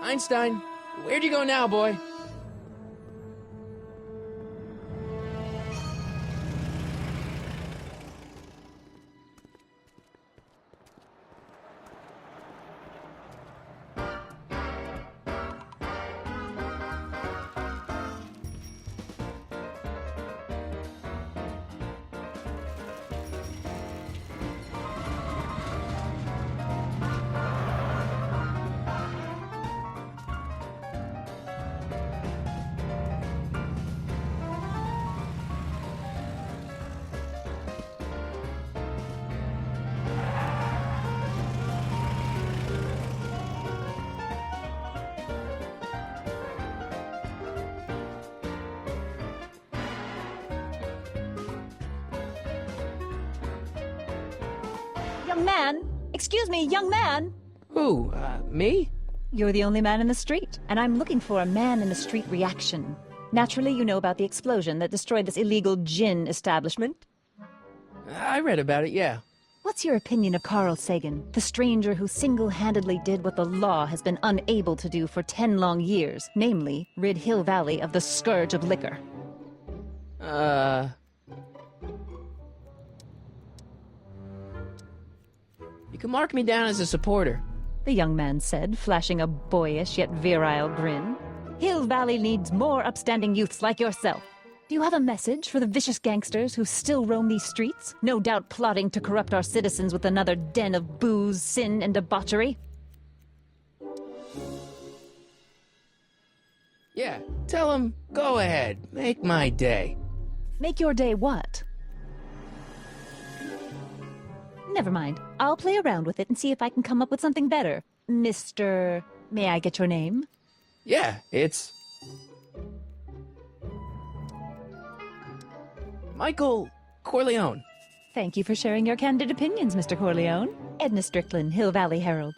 Einstein, where'd you go now, boy? Young man! Excuse me, young man! Who, me? You're the only man in the street, and I'm looking for a man-in-the-street reaction. Naturally, you know about the explosion that destroyed this illegal gin establishment. I read about it, yeah. What's your opinion of Carl Sagan, the stranger who single-handedly did what the law has been unable to do for 10 long years, namely, rid Hill Valley of the scourge of liquor? You can mark me down as a supporter. The young man said, flashing a boyish yet virile grin. Hill Valley needs more upstanding youths like yourself. Do you have a message for the vicious gangsters who still roam these streets, no doubt plotting to corrupt our citizens with another den of booze, sin, and debauchery? Yeah, tell them, go ahead, make my day. Make your day what? Never mind. I'll play around with it and see if I can come up with something better. Mr. May I get your name? Yeah, it's... Michael Corleone. Thank you for sharing your candid opinions, Mr. Corleone. Edna Strickland, Hill Valley Herald.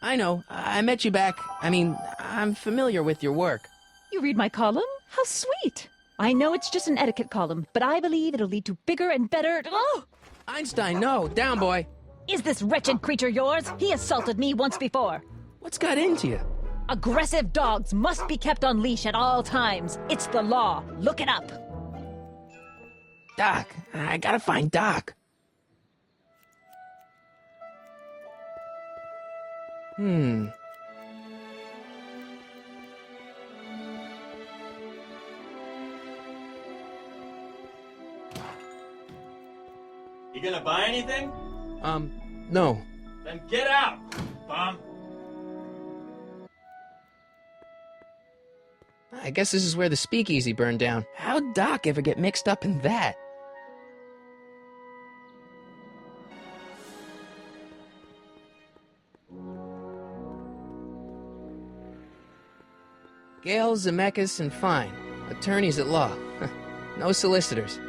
I know, I met you back. I'm familiar with your work. You read my column? How sweet! I know it's just an etiquette column, but I believe it'll lead to bigger and better... Oh! Einstein, no, down, boy. Is this wretched creature yours? He assaulted me once before. What's got into you? Aggressive dogs must be kept on leash at all times. It's the law. Look it up. Doc, I gotta find Doc. You gonna buy anything? No. Then get out, bum! I guess this is where the speakeasy burned down. How'd Doc ever get mixed up in that? Gale, Zemeckis, and Fine. Attorneys at law. No solicitors.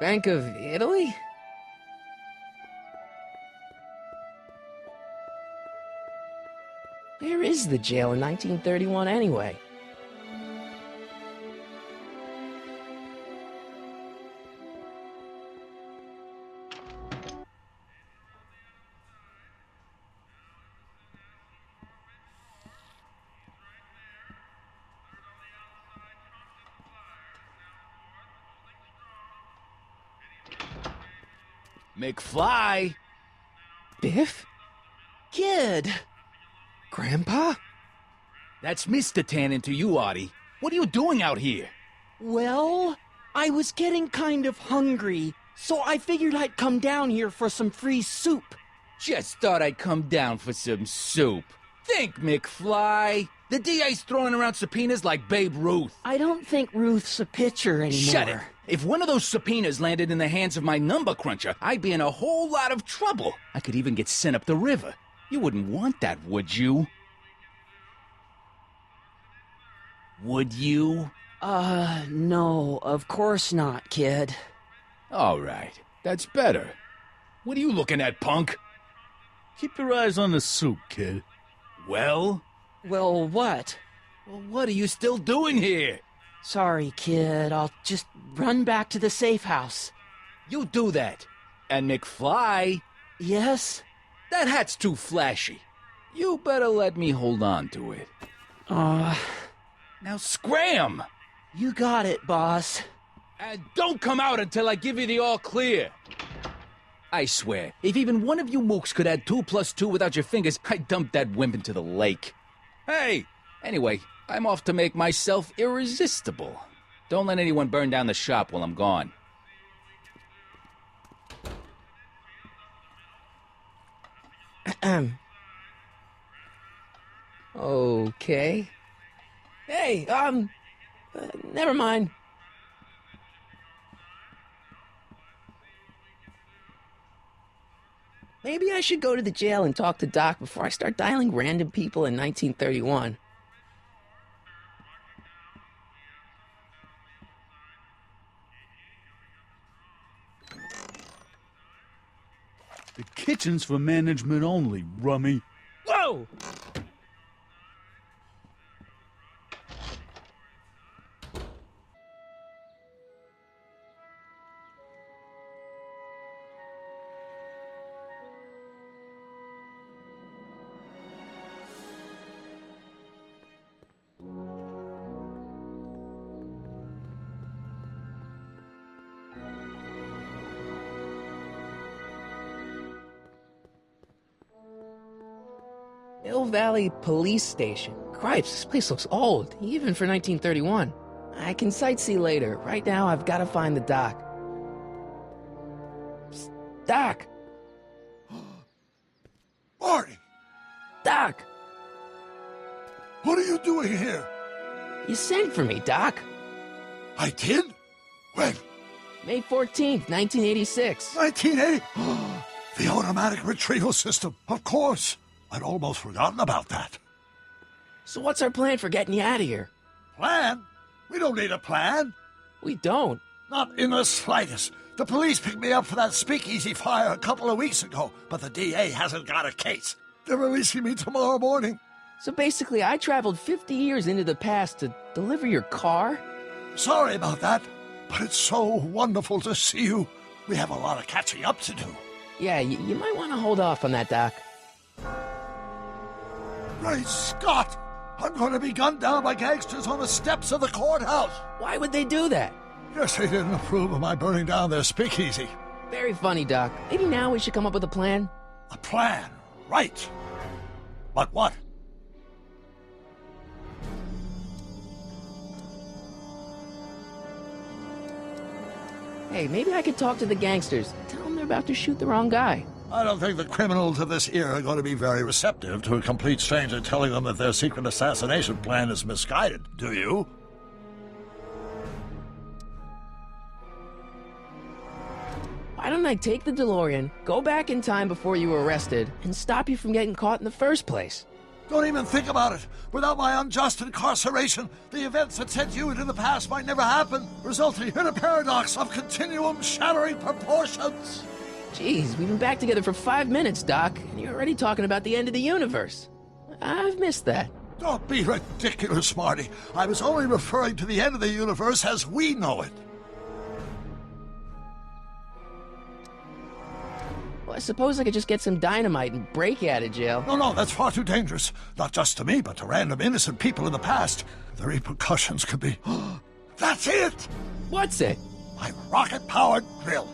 Bank of Italy? Where is the jail in 1931 anyway? McFly! Biff? Kid! Grandpa? That's Mr. Tannen to you, Artie. What are you doing out here? Well, I was getting kind of hungry, so I figured I'd come down here for some free soup. Just thought I'd come down for some soup. Think, McFly. The DA's throwing around subpoenas like Babe Ruth. I don't think Ruth's a pitcher anymore. Shut it. If one of those subpoenas landed in the hands of my number cruncher, I'd be in a whole lot of trouble. I could even get sent up the river. You wouldn't want that, would you? Would you? No, of course not, kid. All right. That's better. What are you looking at, punk? Keep your eyes on the soup, kid. Well? Well, what? Well, what are you still doing here? Sorry, kid. I'll just run back to the safe house. You do that. And McFly, Yes? that hat's too flashy. You better let me hold on to it. Now scram! You got it, boss. And don't come out until I give you the all clear. I swear, if even one of you mooks could add 2 + 2 without your fingers, I'd dump that wimp into the lake. Hey! Anyway, I'm off to make myself irresistible. Don't let anyone burn down the shop while I'm gone. Okay. Hey, never mind. Maybe I should go to the jail and talk to Doc before I start dialing random people in 1931. The kitchen's for management only, rummy. Whoa! Mill Valley Police Station. Cripes, this place looks old, even for 1931. I can sightsee later. Right now, I've got to find the doc. Psst, Doc! Marty, Doc! what are you doing here? You sent for me, Doc. I did? When? May 14th, 1986. 1980? The automatic retrieval system, of course. I'd almost forgotten about that. So what's our plan for getting you out of here? Plan? We don't need a plan. We don't. Not in the slightest. The police picked me up for that speakeasy fire a couple of weeks ago, but the DA hasn't got a case. They're releasing me tomorrow morning. So basically, I traveled 50 years into the past to deliver your car? Sorry about that, but it's so wonderful to see you. We have a lot of catching up to do. Yeah, you might want to hold off on that, Doc. Great Scott! I'm going to be gunned down by gangsters on the steps of the courthouse. Why would they do that? Guess they didn't approve of my burning down their speakeasy. Very funny, Doc. Maybe now we should come up with a plan? A plan, right. But what? Hey, maybe I could talk to the gangsters. Tell them they're about to shoot the wrong guy. I don't think the criminals of this era are going to be very receptive to a complete stranger telling them that their secret assassination plan is misguided, do you? Why don't I take the DeLorean, go back in time before you were arrested, and stop you from getting caught in the first place? Don't even think about it. Without my unjust incarceration, the events that sent you into the past might never happen, resulting in a paradox of continuum-shattering proportions. Jeez, we've been back together for 5 minutes, Doc, and you're already talking about the end of the universe. I've missed that. Don't be ridiculous, Marty. I was only referring to the end of the universe as we know it. Well, I suppose I could just get some dynamite and break you out of jail. No, that's far too dangerous. Not just to me, but to random innocent people in the past. The repercussions could be... That's it! What's it? My rocket-powered drill.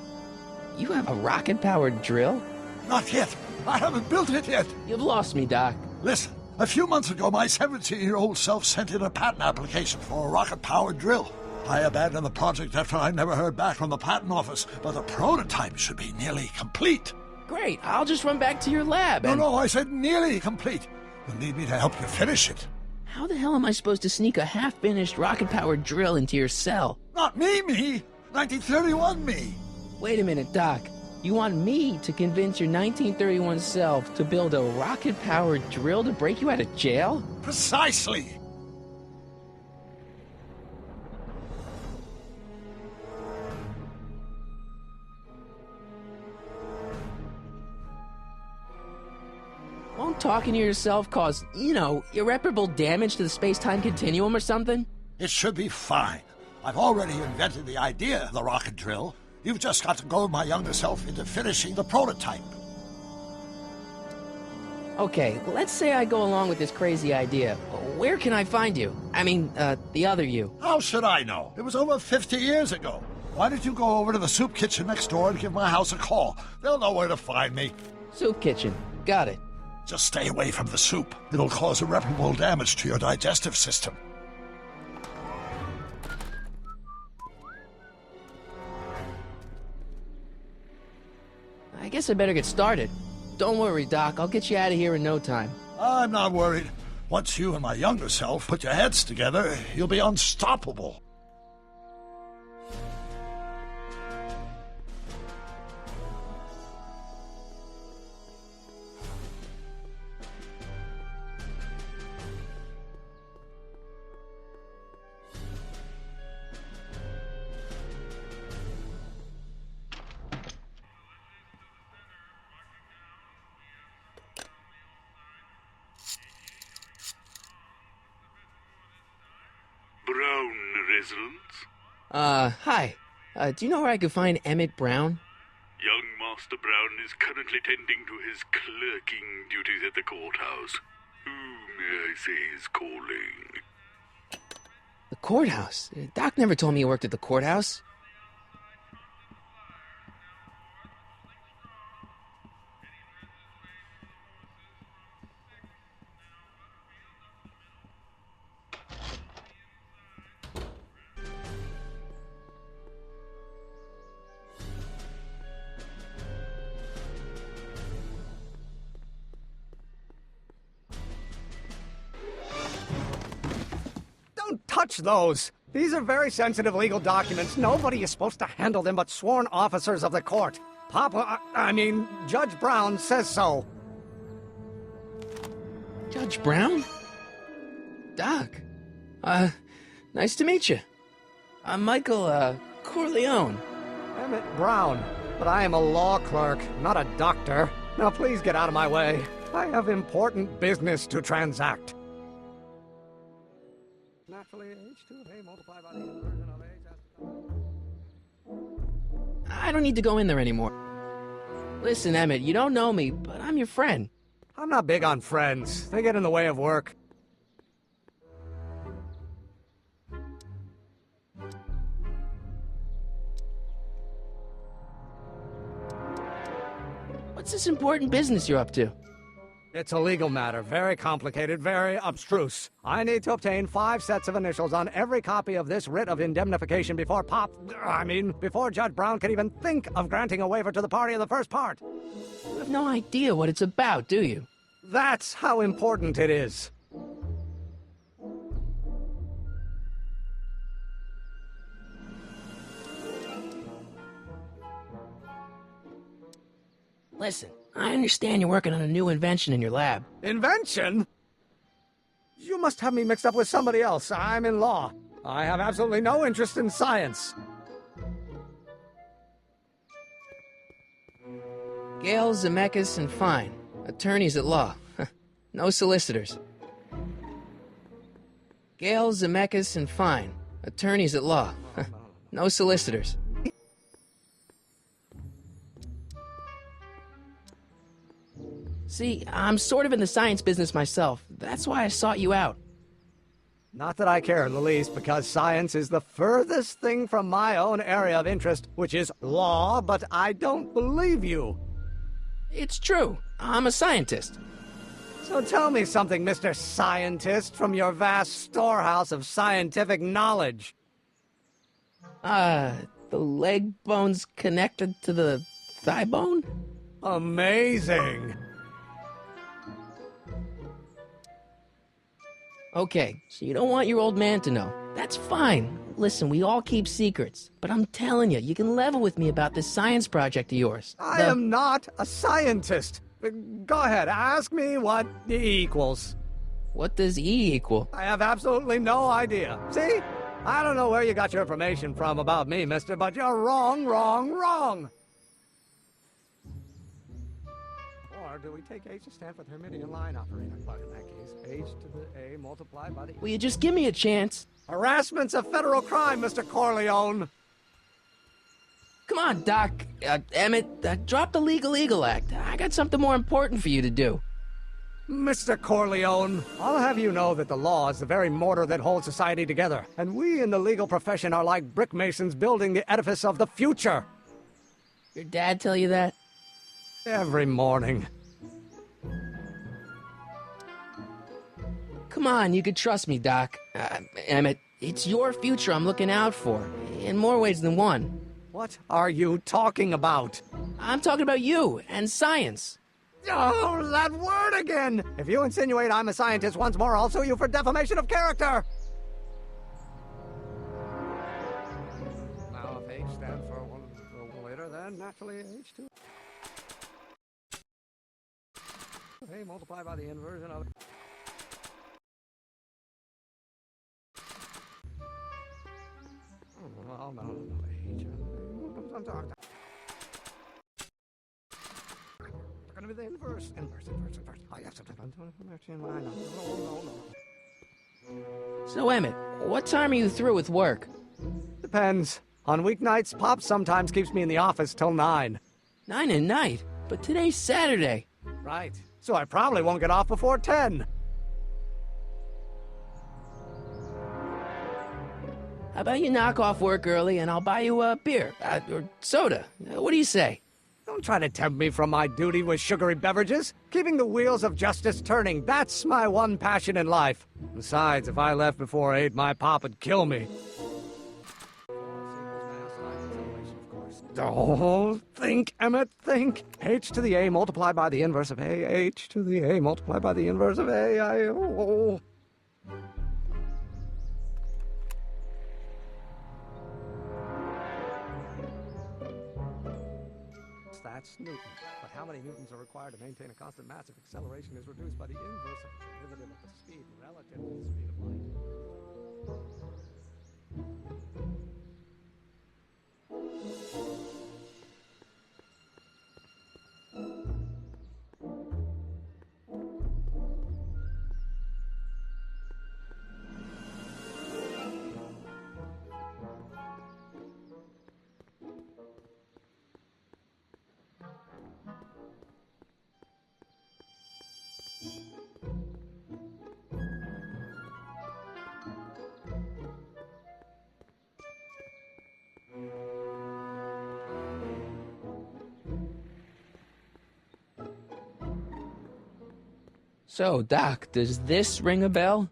You have a rocket-powered drill? Not yet. I haven't built it yet. You've lost me, Doc. Listen, a few months ago, my 17-year-old self sent in a patent application for a rocket-powered drill. I abandoned the project after I never heard back from the patent office, but the prototype should be nearly complete. Great, I'll just run back to your lab and... No, I said nearly complete. You'll need me to help you finish it. How the hell am I supposed to sneak a half-finished rocket-powered drill into your cell? Not me! 1931 me! Wait a minute, Doc. You want me to convince your 1931 self to build a rocket-powered drill to break you out of jail? Precisely! Won't talking to yourself cause, irreparable damage to the space-time continuum or something? It should be fine. I've already invented the idea of the rocket drill. You've just got to goad my younger self into finishing the prototype. Okay, let's say I go along with this crazy idea. Where can I find you? I mean, the other you. How should I know? It was over 50 years ago. Why don't you go over to the soup kitchen next door and give my house a call? They'll know where to find me. Soup kitchen. Got it. Just stay away from the soup. It'll cause irreparable damage to your digestive system. I guess I better get started. Don't worry, Doc. I'll get you out of here in no time. I'm not worried. Once you and my younger self put your heads together, you'll be unstoppable. Brown residence? Hi. Do you know where I could find Emmett Brown? Young Master Brown is currently tending to his clerking duties at the courthouse. Who, may I say, is calling? The courthouse? Doc never told me he worked at the courthouse. Don't touch those! These are very sensitive legal documents. Nobody is supposed to handle them but sworn officers of the court. Judge Brown says so. Judge Brown? Doc. Nice to meet you. I'm Michael, Corleone. Emmett Brown. But I am a law clerk, not a doctor. Now please get out of my way. I have important business to transact. Naturally, H2 of A multiplied by the inversion of H. I don't need to go in there anymore. Listen, Emmett, you don't know me, but I'm your friend. I'm not big on friends. They get in the way of work. What's this important business you're up to? It's a legal matter, very complicated, very abstruse. I need to obtain 5 sets of initials on every copy of this writ of indemnification before before Judge Brown can even think of granting a waiver to the party in the first part. You have no idea what it's about, do you? That's how important it is. Listen, I understand you're working on a new invention in your lab. Invention? You must have me mixed up with somebody else. I'm in law. I have absolutely no interest in science. Gale, Zemeckis, and Fine. Attorneys at law. No solicitors. Gale, Zemeckis, and Fine. Attorneys at law. No solicitors. See, I'm sort of in the science business myself. That's why I sought you out. Not that I care in the least, because science is the furthest thing from my own area of interest, which is law, but I don't believe you. It's true. I'm a scientist. So tell me something, Mr. Scientist, from your vast storehouse of scientific knowledge. The leg bone's connected to the thigh bone? Amazing! Okay, so you don't want your old man to know. That's fine. Listen, we all keep secrets. But I'm telling you, you can level with me about this science project of yours. I am not a scientist. Go ahead, ask me what E equals. What does E equal? I have absolutely no idea. See? I don't know where you got your information from about me, mister, but you're wrong, wrong, wrong! Or do we take H to stand for Hermitian line operator? But in that case, H to the A multiplied by the... Will you just give me a chance? Harassment's a federal crime, Mr. Corleone! Come on, Doc. Emmett, drop the Legal Eagle Act. I got something more important for you to do. Mr. Corleone, I'll have you know that the law is the very mortar that holds society together, and we in the legal profession are like brick masons building the edifice of the future. Your dad tell you that? Every morning. Come on, you could trust me, Doc. Emmett, it's your future I'm looking out for, in more ways than one. What are you talking about? I'm talking about you and science. Oh, that word again! If you insinuate I'm a scientist once more, I'll sue you for defamation of character! Now, if H stands for later, then naturally H2. A multiplied by the inversion of... Oh, no, H. I'm sorry. Gonna be the inverse. Oh, yes, no. So, Emmett, what time are you through with work? Depends. On weeknights, Pop sometimes keeps me in the office till 9. 9 at night? But today's Saturday. Right. So I probably won't get off before 10. How about you knock off work early and I'll buy you a beer, or soda. What do you say? Don't try to tempt me from my duty with sugary beverages. Keeping the wheels of justice turning, that's my one passion in life. Besides, if I left before 8, my pop would kill me. Oh, think, Emmett, think. H to the A multiplied by the inverse of A. H to the A multiplied by the inverse of A. That's Newton. But how many newtons are required to maintain a constant massive acceleration is reduced by the inverse of the derivative of the speed relative to the speed of light. So, Doc, does this ring a bell?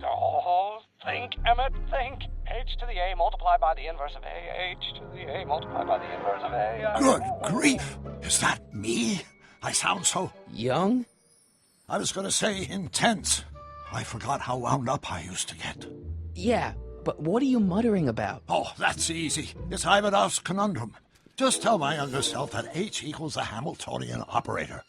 Oh, think, Emmett, think. H to the A multiplied by the inverse of A. H to the A multiplied by the inverse of A. Good grief! Is that me? I sound so... Young? I was going to say intense. I forgot how wound up I used to get. Yeah, but what are you muttering about? Oh, that's easy. It's Ivanov's conundrum. Just tell my younger self that H equals the Hamiltonian operator.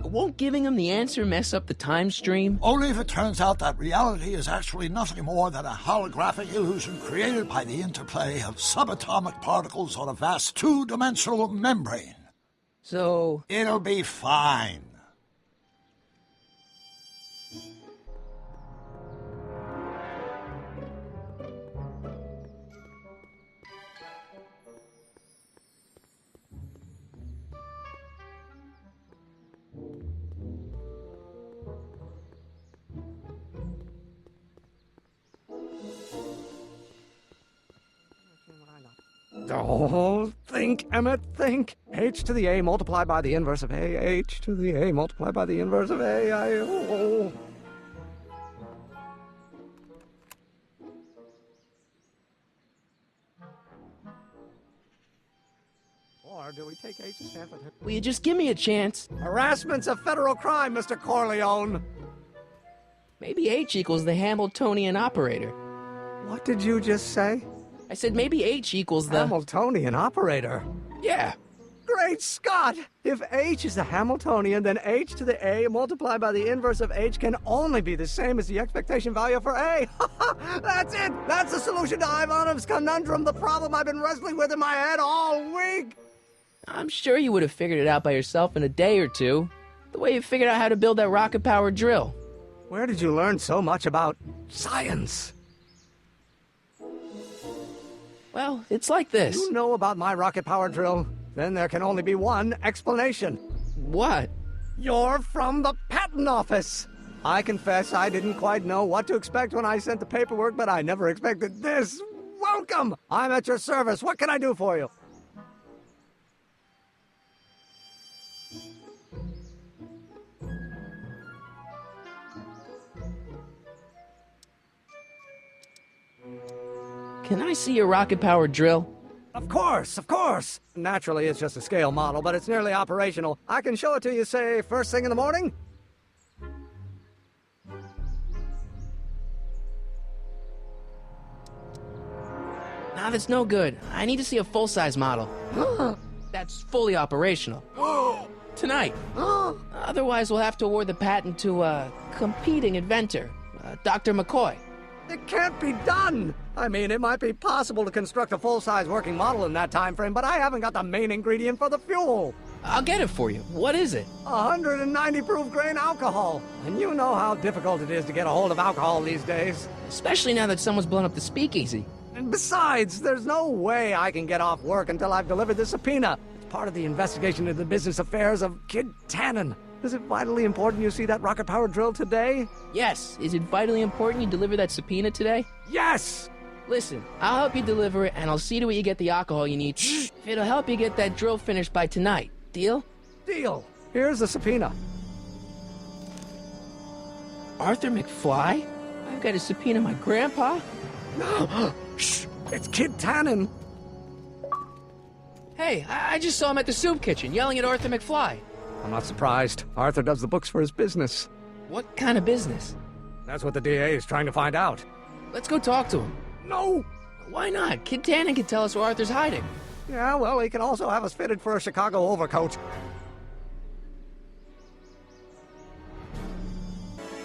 Won't giving him the answer mess up the time stream? Only if it turns out that reality is actually nothing more than a holographic illusion created by the interplay of subatomic particles on a vast two-dimensional membrane. So... It'll be fine. Oh, think, Emmett, think. H to the A multiplied by the inverse of A. H to the A multiplied by the inverse of A. Or do we take H to stand for... Will you just give me a chance? Harassment's a federal crime, Mr. Corleone. Maybe H equals the Hamiltonian operator. What did you just say? I said maybe H equals the... Hamiltonian operator? Yeah. Great Scott! If H is the Hamiltonian, then H to the A multiplied by the inverse of H can only be the same as the expectation value for A. That's it! That's the solution to Ivanov's conundrum, the problem I've been wrestling with in my head all week! I'm sure you would have figured it out by yourself in a day or two. The way you figured out how to build that rocket-powered drill. Where did you learn so much about science? Well, it's like this. You know about my rocket-powered drill? Then there can only be one explanation. What? You're from the patent office! I confess I didn't quite know what to expect when I sent the paperwork, but I never expected this. Welcome! I'm at your service. What can I do for you? Can I see your rocket-powered drill? Of course, of course! Naturally, it's just a scale model, but it's nearly operational. I can show it to you, say, first thing in the morning? Nah, that's no good. I need to see a full-size model. That's fully operational. Tonight. Otherwise, we'll have to award the patent to a competing inventor, Dr. McCoy. It can't be done! I mean, it might be possible to construct a full-size working model in that time frame, but I haven't got the main ingredient for the fuel. I'll get it for you. What is it? 190 proof grain alcohol. And you know how difficult it is to get a hold of alcohol these days. Especially now that someone's blown up the speakeasy. And besides, there's no way I can get off work until I've delivered the subpoena. It's part of the investigation into the business affairs of Kid Tannen. Is it vitally important you see that rocket-powered drill today? Yes. Is it vitally important you deliver that subpoena today? Yes! Listen, I'll help you deliver it, and I'll see to it you get the alcohol you need. It'll help you get that drill finished by tonight. Deal? Deal. Here's the subpoena. Arthur McFly? I've got to subpoena my grandpa? Shh! It's Kid Tannen. Hey, I just saw him at the soup kitchen, yelling at Arthur McFly. I'm not surprised. Arthur does the books for his business. What kind of business? That's what the DA is trying to find out. Let's go talk to him. No! Why not? Kid Tannen can tell us where Arthur's hiding. Yeah, well, he can also have us fitted for a Chicago overcoat.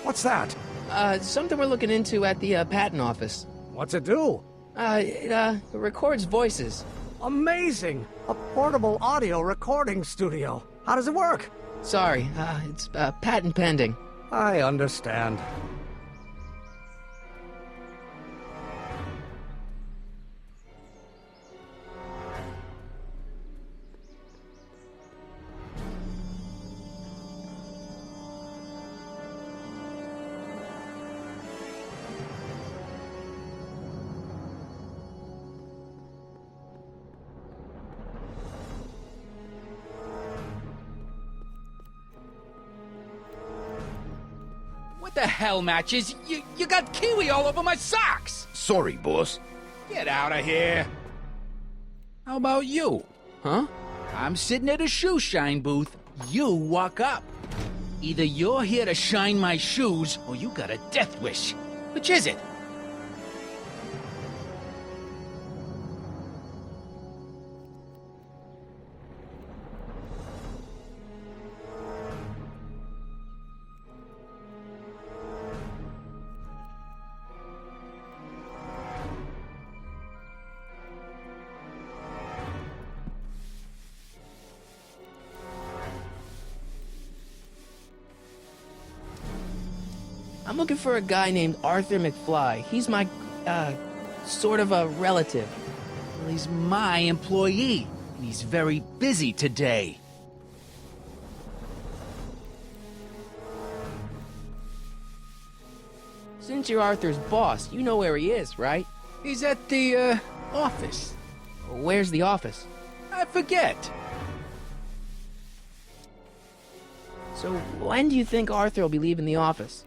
What's that? Something we're looking into at the patent office. What's it do? It records voices. Amazing! A portable audio recording studio. How does it work? Sorry, it's patent pending. I understand. the hell, Matches? You got kiwi all over my socks! Sorry, boss. Get out of here. How about you? Huh? I'm sitting at a shoe shine booth. You walk up. Either you're here to shine my shoes, or you got a death wish. Which is it? I'm looking for a guy named Arthur McFly. He's my, sort of a relative. Well, he's my employee, and he's very busy today. Since you're Arthur's boss, you know where he is, right? He's at the, office. Where's the office? I forget. So when do you think Arthur will be leaving the office?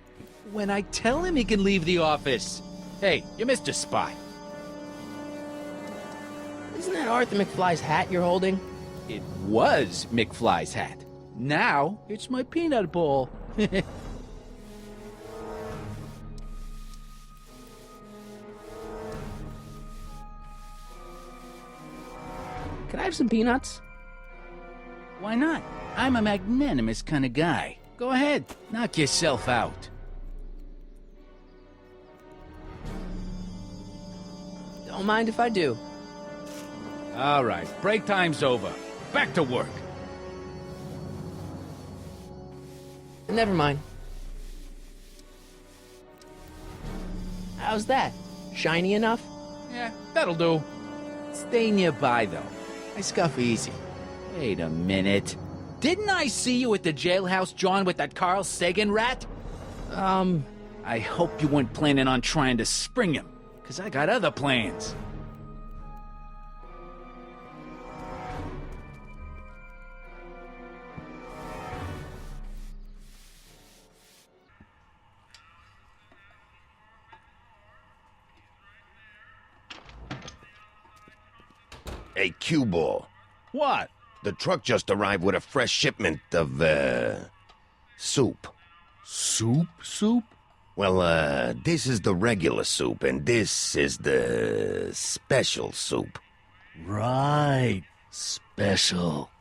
When I tell him he can leave the office. Hey, you Mr. Spy. Isn't that Arthur McFly's hat you're holding? It was McFly's hat. Now, it's my peanut ball. Can I have some peanuts? Why not? I'm a magnanimous kind of guy. Go ahead, knock yourself out. Don't mind if I do. All right, break time's over. Back to work. Never mind. How's that? Shiny enough? Yeah, that'll do. Stay nearby, though. I scuff easy. Wait a minute. Didn't I see you at the jailhouse, John, with that Carl Sagan rat? I hope you weren't planning on trying to spring him, because I got other plans. Hey, Q-Ball. What? The truck just arrived with a fresh shipment of, soup. Soup? Well, this is the regular soup, and this is the special soup. Right. Special.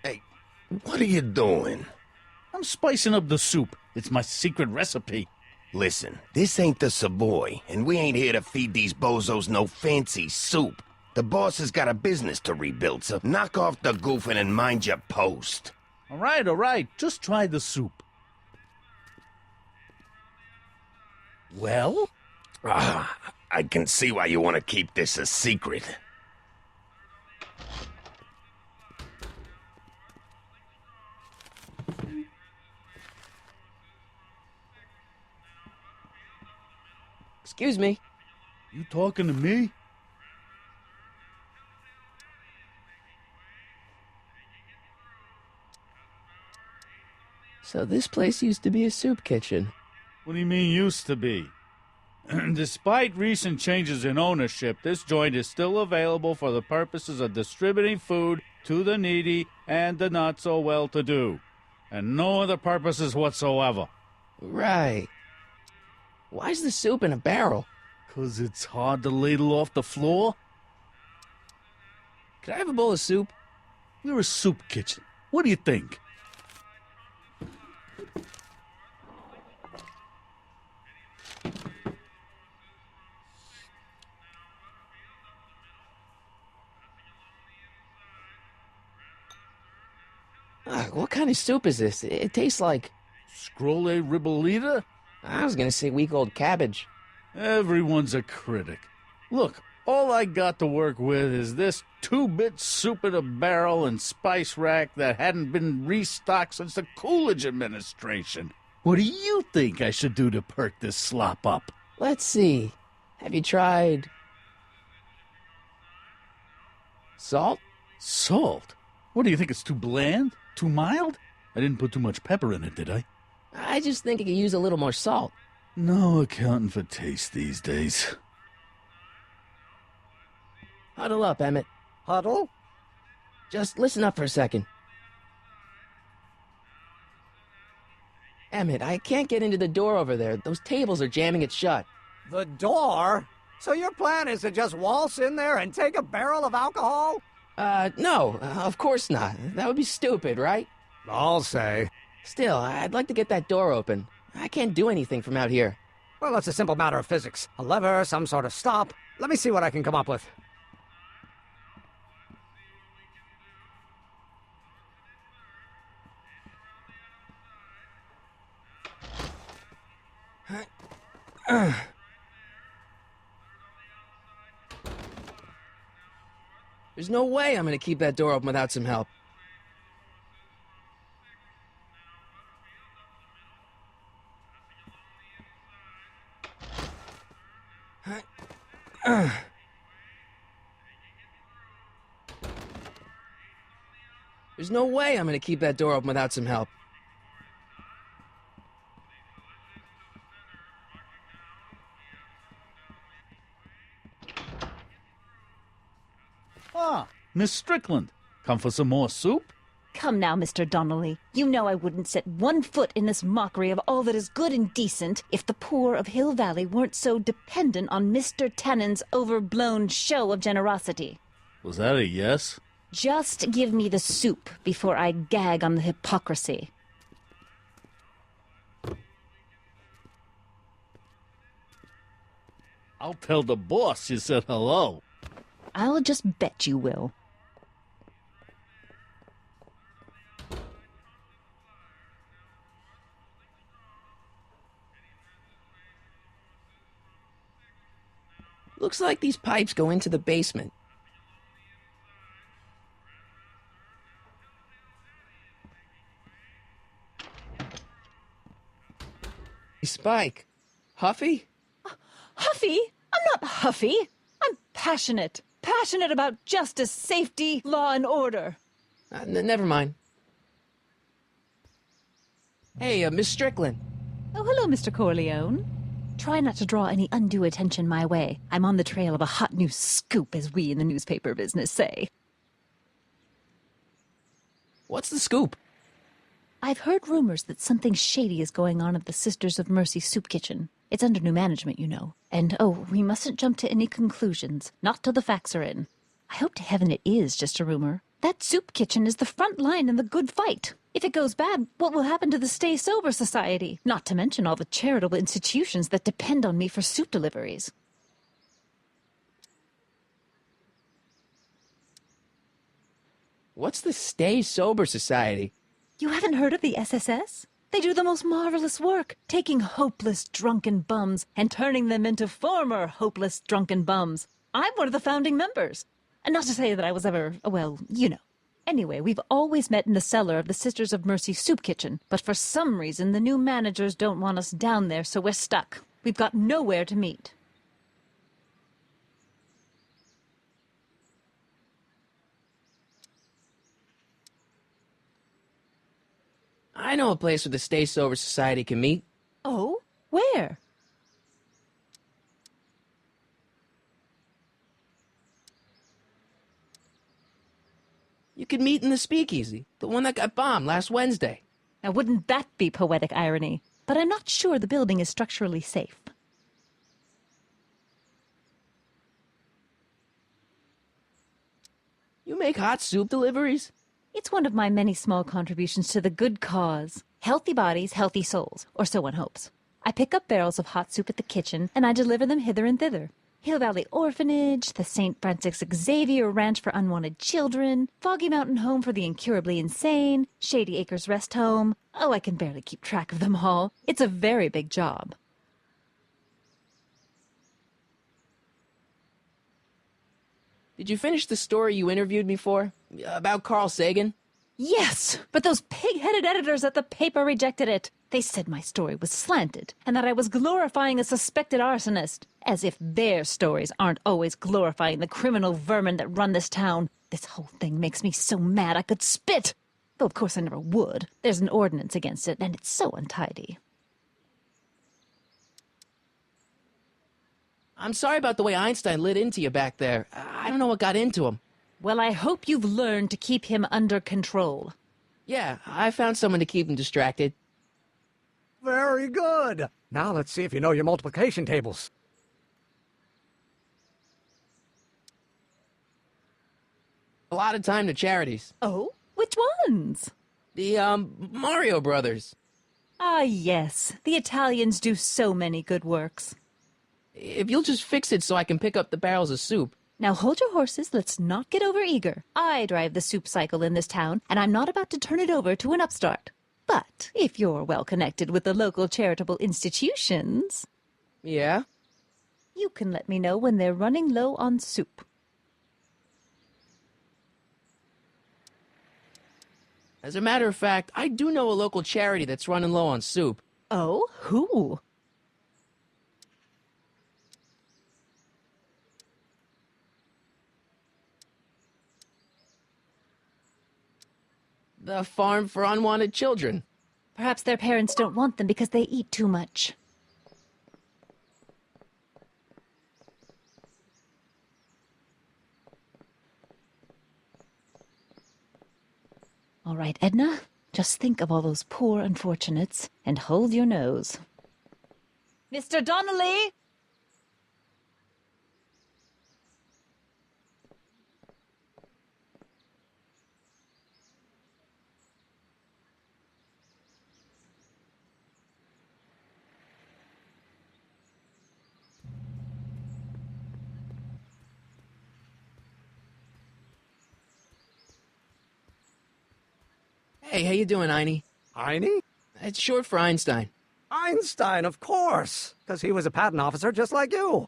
Hey, what are you doing? I'm spicing up the soup. It's my secret recipe. Listen, this ain't the Savoy, and we ain't here to feed these bozos no fancy soup. The boss has got a business to rebuild, so knock off the goofing and mind your post. All right. Just try the soup. Well? I can see why you want to keep this a secret. Excuse me. You talking to me? So this place used to be a soup kitchen. What do you mean used to be? Despite recent changes in ownership, this joint is still available for the purposes of distributing food to the needy and the not-so-well-to-do. And no other purposes whatsoever. Right. Why's the soup in a barrel? 'Cause it's hard to ladle off the floor? Could I have a bowl of soup? We're a soup kitchen. What do you think? What kind of soup is this? It tastes like... Scrolle ribolita? I was gonna say week-old cabbage. Everyone's a critic. Look, all I got to work with is this 2-bit soup in a barrel and spice rack that hadn't been restocked since the Coolidge administration. What do you think I should do to perk this slop up? Let's see. Have you tried... salt? Salt? What do you think, it's too bland? Too mild? I didn't put too much pepper in it, did I? I just think it could use a little more salt. No accounting for taste these days. Huddle up, Emmett. Huddle? Just listen up for a second. Emmett, I can't get into the door over there. Those tables are jamming it shut. The door? So your plan is to just waltz in there and take a barrel of alcohol? No, of course not. That would be stupid, right? I'll say. Still, I'd like to get that door open. I can't do anything from out here. Well, it's a simple matter of physics. A lever, some sort of stop. Let me see what I can come up with. There's no way I'm gonna keep that door open without some help. There's no way I'm gonna keep that door open without some help. Ah, Miss Strickland. Come for some more soup? Come now, Mr. Donnelly. You know I wouldn't set one foot in this mockery of all that is good and decent if the poor of Hill Valley weren't so dependent on Mr. Tannen's overblown show of generosity. Was that a yes? Just give me the soup before I gag on the hypocrisy. I'll tell the boss you said hello. I'll just bet you will. Looks like these pipes go into the basement. Spike. Huffy? Huffy? I'm not huffy. I'm passionate. Passionate about justice, safety, law, and order. Never mind. Hey, Miss Strickland. Oh, hello, Mr. Corleone. Try not to draw any undue attention my way. I'm on the trail of a hot new scoop, as we in the newspaper business say. What's the scoop? I've heard rumors that something shady is going on at the Sisters of Mercy soup kitchen. It's under new management, you know. And, oh, we mustn't jump to any conclusions. Not till the facts are in. I hope to heaven it is just a rumor. That soup kitchen is the front line in the good fight. If it goes bad, what will happen to the Stay Sober Society? Not to mention all the charitable institutions that depend on me for soup deliveries. What's the Stay Sober Society? You haven't heard of the SSS? They do the most marvelous work, taking hopeless drunken bums and turning them into former hopeless drunken bums. I'm one of the founding members. And not to say that I was ever, well, you know. Anyway, we've always met in the cellar of the Sisters of Mercy soup kitchen, but for some reason the new managers don't want us down there, so we're stuck. We've got nowhere to meet. I know a place where the Stay Sober Society can meet. Oh? Where? You could meet in the Speakeasy, the one that got bombed last Wednesday. Now, wouldn't that be poetic irony? But I'm not sure the building is structurally safe. You make hot soup deliveries? It's one of my many small contributions to the good cause. Healthy bodies, healthy souls, or so one hopes. I pick up barrels of hot soup at the kitchen, and I deliver them hither and thither. Hill Valley Orphanage, the St. Francis Xavier Ranch for Unwanted Children, Foggy Mountain Home for the Incurably Insane, Shady Acres Rest Home. Oh, I can barely keep track of them all. It's a very big job. Did you finish the story you interviewed me for? About Carl Sagan? Yes, but those pig-headed editors at the paper rejected it. They said my story was slanted, and that I was glorifying a suspected arsonist. As if their stories aren't always glorifying the criminal vermin that run this town. This whole thing makes me so mad I could spit. Though of course I never would. There's an ordinance against it, and it's so untidy. I'm sorry about the way Einstein lit into you back there. I don't know what got into him. Well, I hope you've learned to keep him under control. Yeah, I found someone to keep him distracted. Very good. Now let's see if you know your multiplication tables. A lot of time to charities. Oh? Which ones? The, Mario Brothers. Ah, yes. The Italians do so many good works. If you'll just fix it so I can pick up the barrels of soup. Now hold your horses, let's not get overeager. I drive the soup cycle in this town, and I'm not about to turn it over to an upstart. But if you're well connected with the local charitable institutions... Yeah? You can let me know when they're running low on soup. As a matter of fact, I do know a local charity that's running low on soup. Oh? Who? The Farm for Unwanted Children. Perhaps their parents don't want them because they eat too much. All right, Edna, just think of all those poor unfortunates and hold your nose. Mr. Donnelly! Hey, how you doing, Einie? Einie? It's short for Einstein. Einstein, of course, because he was a patent officer just like you.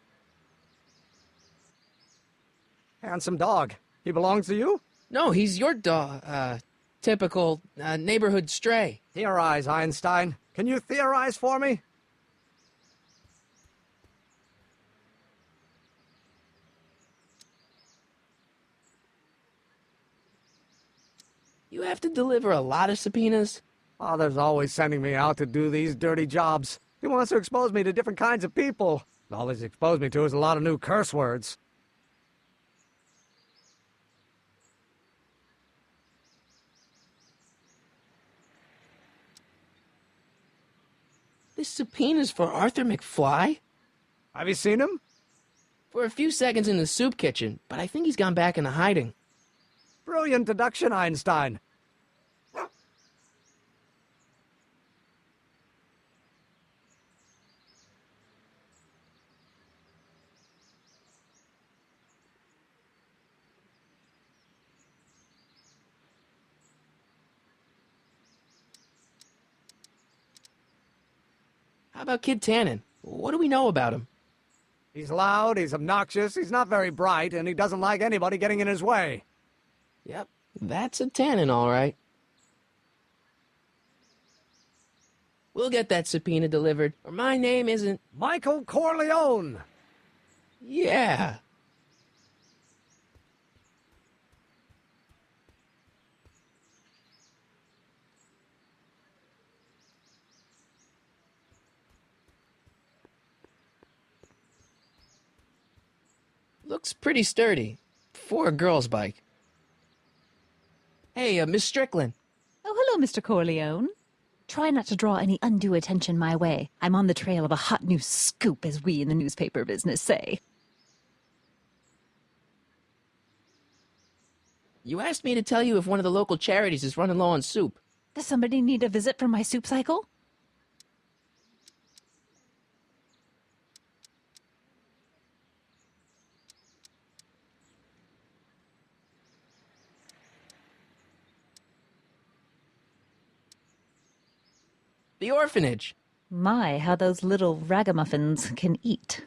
Handsome dog. He belongs to you? No, he's your dog. Typical, neighborhood stray. Theorize, Einstein. Can you theorize for me? You have to deliver a lot of subpoenas? Father's always sending me out to do these dirty jobs. He wants to expose me to different kinds of people. All he's exposed me to is a lot of new curse words. This subpoena's for Arthur McFly? Have you seen him? For a few seconds in the soup kitchen, but I think he's gone back into hiding. Brilliant deduction, Einstein. How about Kid Tannen? What do we know about him? He's loud, he's obnoxious, he's not very bright, and he doesn't like anybody getting in his way. Yep, that's a Tannen, all right. We'll get that subpoena delivered, or my name isn't... Michael Corleone! Yeah. Looks pretty sturdy. For a girl's bike. Hey, Miss Strickland. Oh, hello, Mr. Corleone. Try not to draw any undue attention my way. I'm on the trail of a hot new scoop, as we in the newspaper business say. You asked me to tell you if one of the local charities is running low on soup. Does somebody need a visit from my soup cycle? The orphanage. My, how those little ragamuffins can eat.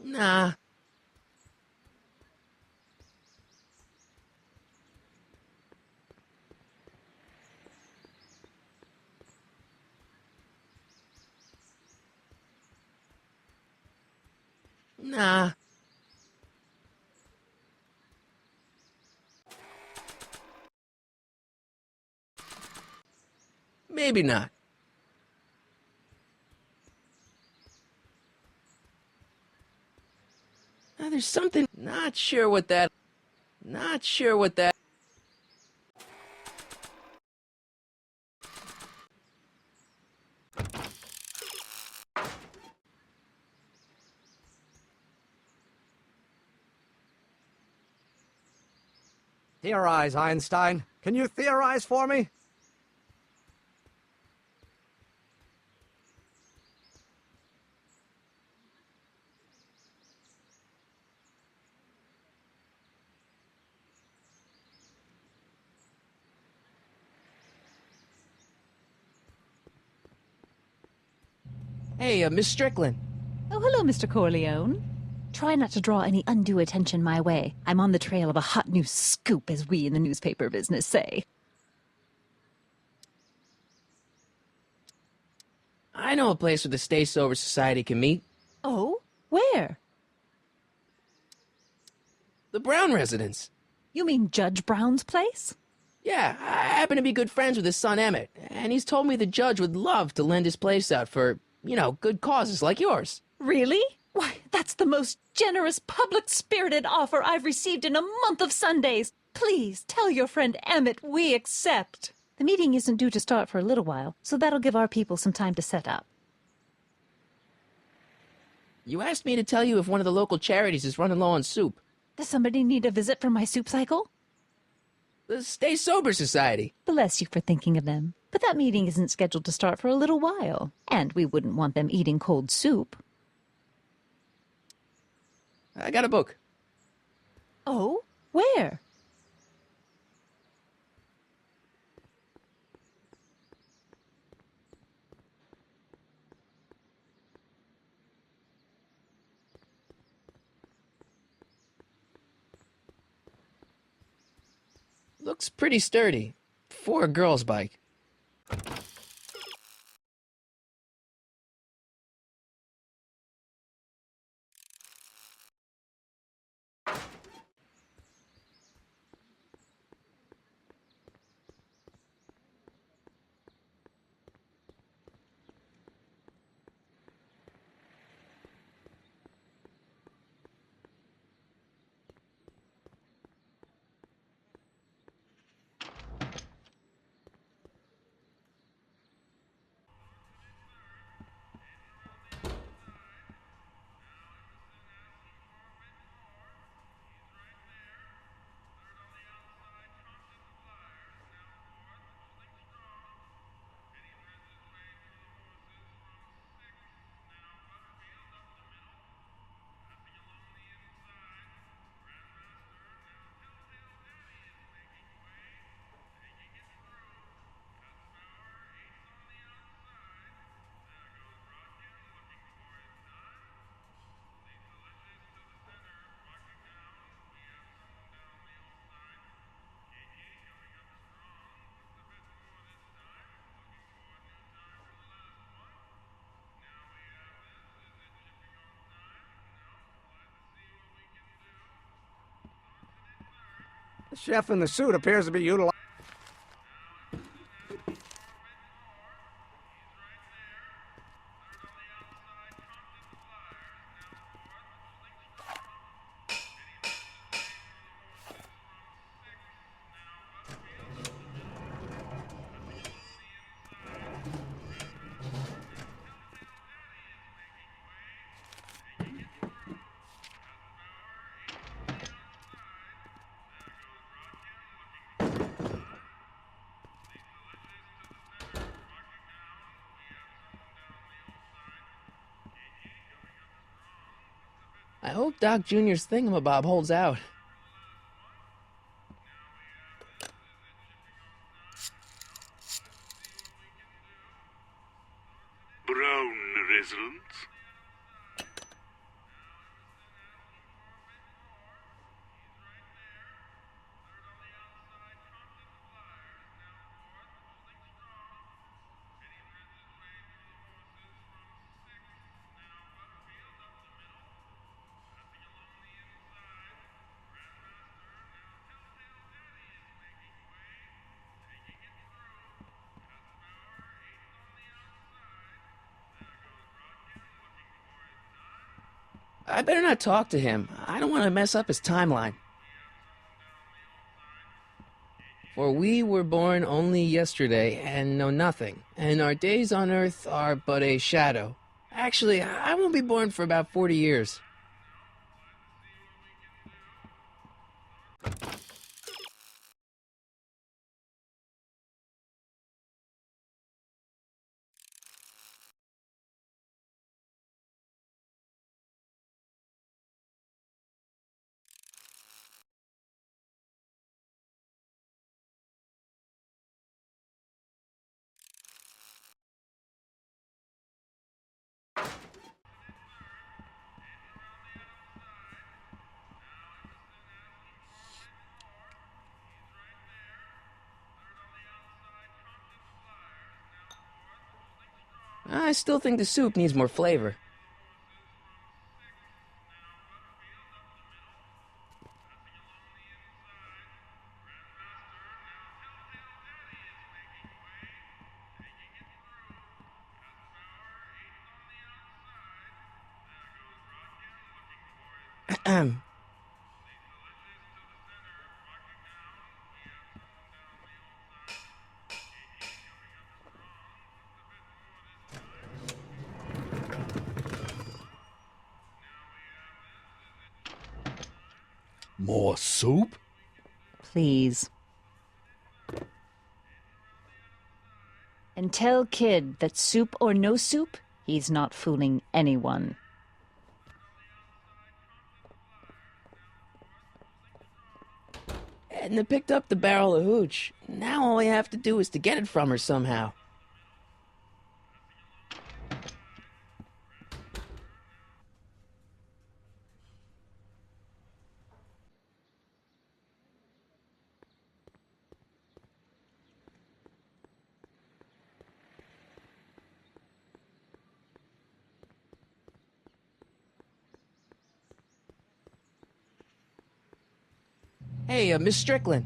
Nah. Nah. Maybe not. There's something. Not sure what that. Not sure what that. Theorize, Einstein. Can you theorize for me? Hey, Miss Strickland. Oh, hello, Mr. Corleone. Try not to draw any undue attention my way. I'm on the trail of a hot new scoop, as we in the newspaper business say. I know a place where the Stay Sober Society can meet. Oh? Where? The Brown residence. You mean Judge Brown's place? Yeah, I happen to be good friends with his son Emmett, and he's told me the judge would love to lend his place out for, good causes like yours. Really? Why, that's the most generous, public-spirited offer I've received in a month of Sundays. Please, tell your friend Emmett we accept. The meeting isn't due to start for a little while, so that'll give our people some time to set up. You asked me to tell you if one of the local charities is running low on soup. Does somebody need a visit from my soup cycle? The Stay Sober Society. Bless you for thinking of them. But that meeting isn't scheduled to start for a little while, and we wouldn't want them eating cold soup. I got a book. Oh? Where? Looks pretty sturdy. For a girl's bike. The chef in the suit appears to be utilized. I hope Doc Jr.'s thingamabob holds out. Brown residence? I better not talk to him. I don't want to mess up his timeline. For we were born only yesterday and know nothing, and our days on earth are but a shadow. Actually, I won't be born for about 40 years. I still think the soup needs more flavor. More soup? Please. And tell Kid that soup or no soup, he's not fooling anyone. Edna picked up the barrel of hooch. Now all I have to do is to get it from her somehow. Hey, Miss Strickland.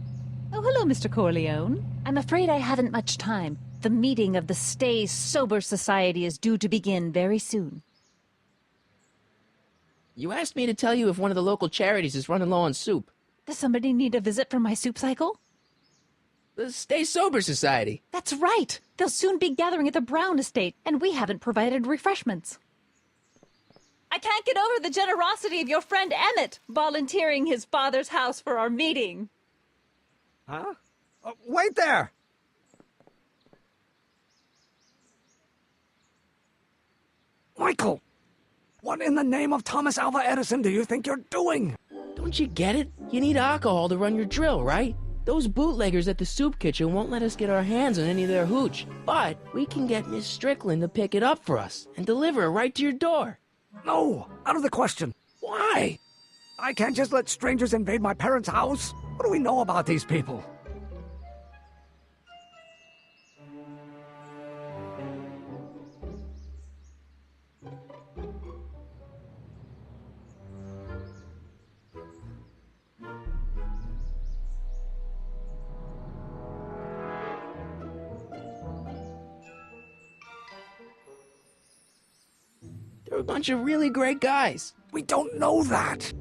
Oh, hello, Mr. Corleone. I'm afraid I haven't much time. The meeting of the Stay Sober Society is due to begin very soon. You asked me to tell you if one of the local charities is running low on soup. Does somebody need a visit from my soup cycle? The Stay Sober Society. That's right! They'll soon be gathering at the Brown estate, and we haven't provided refreshments. I can't get over the generosity of your friend Emmett, volunteering his father's house for our meeting. Huh? Wait there! Michael! What in the name of Thomas Alva Edison do you think you're doing? Don't you get it? You need alcohol to run your drill, right? Those bootleggers at the soup kitchen won't let us get our hands on any of their hooch. But we can get Miss Strickland to pick it up for us and deliver it right to your door. No, out of the question. Why? I can't just let strangers invade my parents' house. What do we know about these people? They're a bunch of really great guys. We don't know that.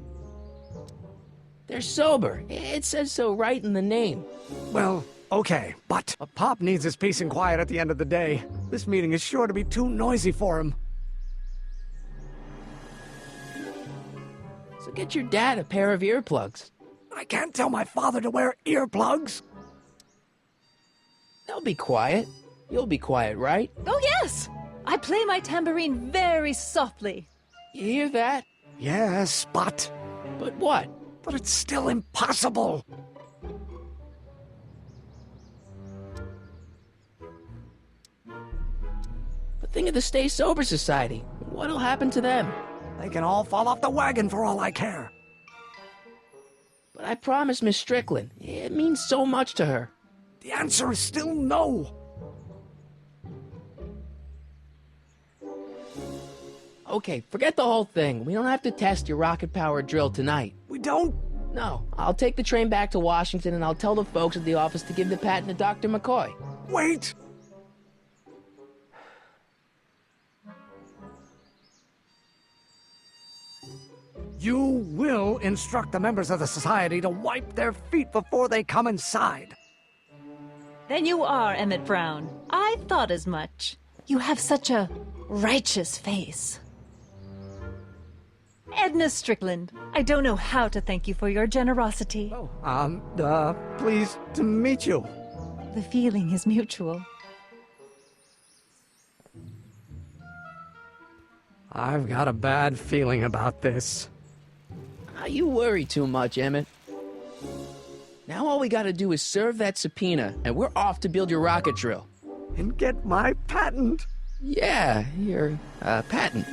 They're sober. It says so right in the name. Well, okay, but Pop needs his peace and quiet at the end of the day. This meeting is sure to be too noisy for him. So get your dad a pair of earplugs. I can't tell my father to wear earplugs. They'll be quiet. You'll be quiet, right? Oh, yes! I play my tambourine very softly. You hear that? Yes, but... But what? But it's still impossible. But think of the Stay Sober Society. What'll happen to them? They can all fall off the wagon for all I care. But I promised Miss Strickland. It means so much to her. The answer is still no. Okay, forget the whole thing. We don't have to test your rocket-powered drill tonight. We don't? No. I'll take the train back to Washington and I'll tell the folks at the office to give the patent to Dr. McCoy. Wait! You will instruct the members of the society to wipe their feet before they come inside. Then you are Emmett Brown. I thought as much. You have such a righteous face. Edna Strickland, I don't know how to thank you for your generosity. Pleased to meet you. The feeling is mutual. I've got a bad feeling about this. You worry too much, Emmett. Now all we gotta do is serve that subpoena, and we're off to build your rocket drill. And get my patent. Yeah, your, patent.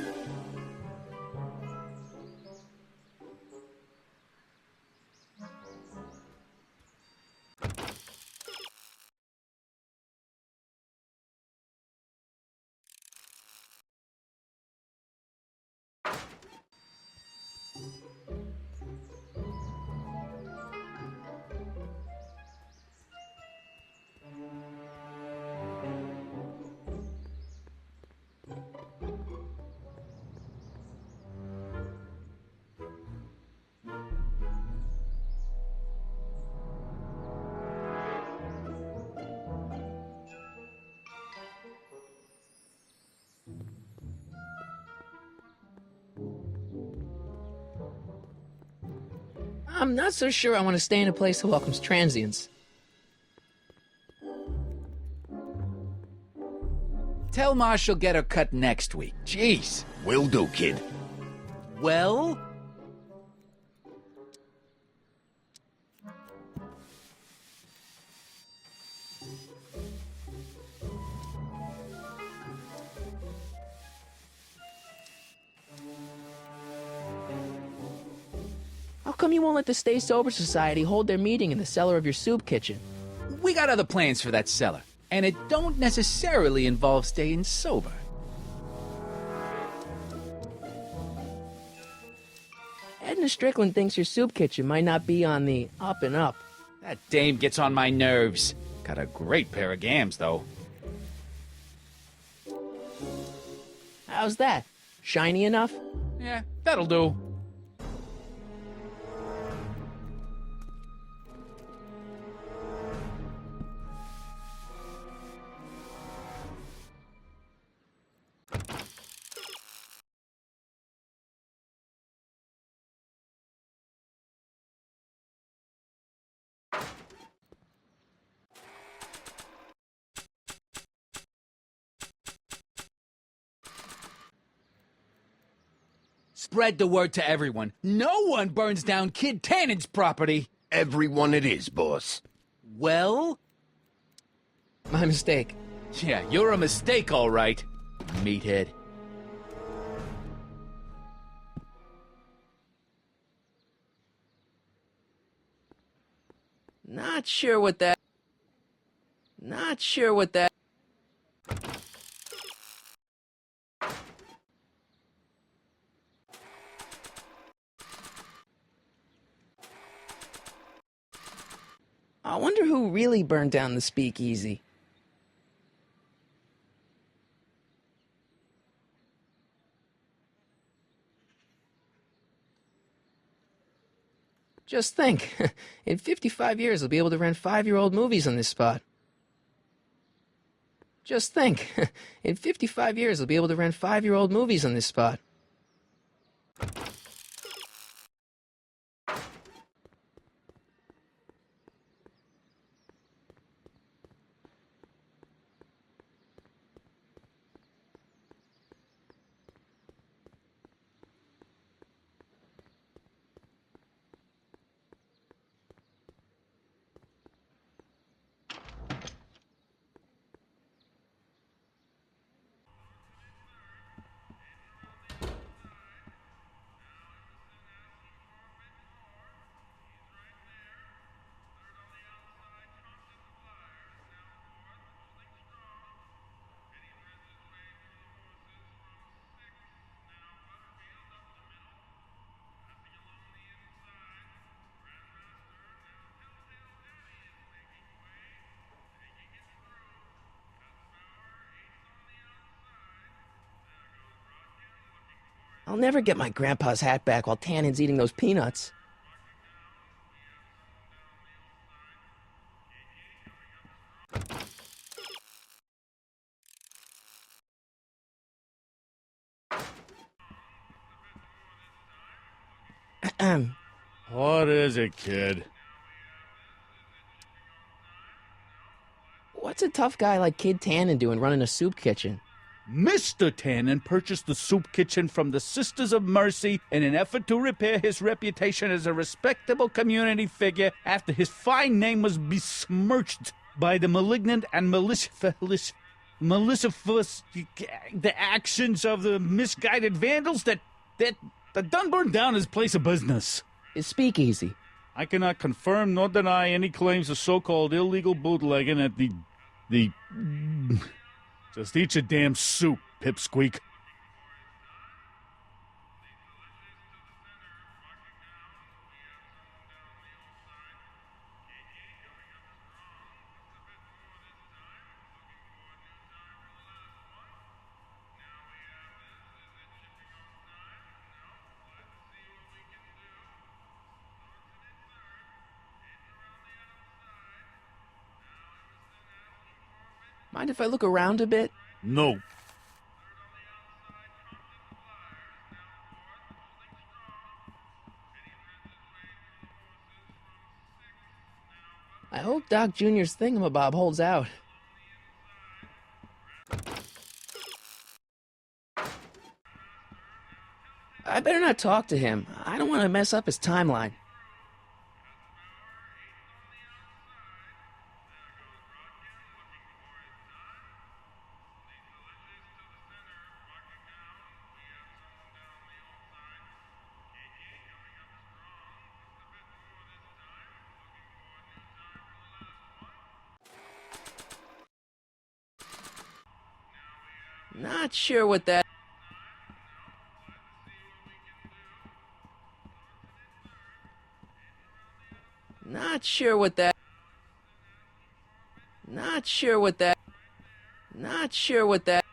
I'm not so sure I want to stay in a place that welcomes transients. Tell Ma she'll get her cut next week. Jeez. Will do, kid. Well? How come you won't let the Stay Sober Society hold their meeting in the cellar of your soup kitchen? We got other plans for that cellar, and it don't necessarily involve staying sober. Edna Strickland thinks your soup kitchen might not be on the up and up. That dame gets on my nerves. Got a great pair of gams, though. How's that? Shiny enough? Yeah, that'll do. Spread the word to everyone. No one burns down Kid Tannen's property. Everyone it is, boss. Well? My mistake. Yeah, you're a mistake, all right, meathead. Not sure what that... I wonder who really burned down the speakeasy. Just think, in 55 years we'll be able to rent 5-year-old movies on this spot. Just think, in 55 years we'll be able to rent 5-year-old movies on this spot. I'll never get my grandpa's hat back while Tannen's eating those peanuts. What is it, kid? What's a tough guy like Kid Tannen doing running a soup kitchen? Mr. Tannen purchased the soup kitchen from the Sisters of Mercy in an effort to repair his reputation as a respectable community figure after his fine name was besmirched by the malignant and malicious the actions of the misguided vandals that done burned down his place of business. His speakeasy. I cannot confirm nor deny any claims of so-called illegal bootlegging at the... Just eat your damn soup, pipsqueak. Mind if I look around a bit? No. I hope Doc Jr.'s thingamabob holds out. I better not talk to him. I don't want to mess up his timeline. Not sure what that... Not sure what that... Not sure what that... Not sure what that...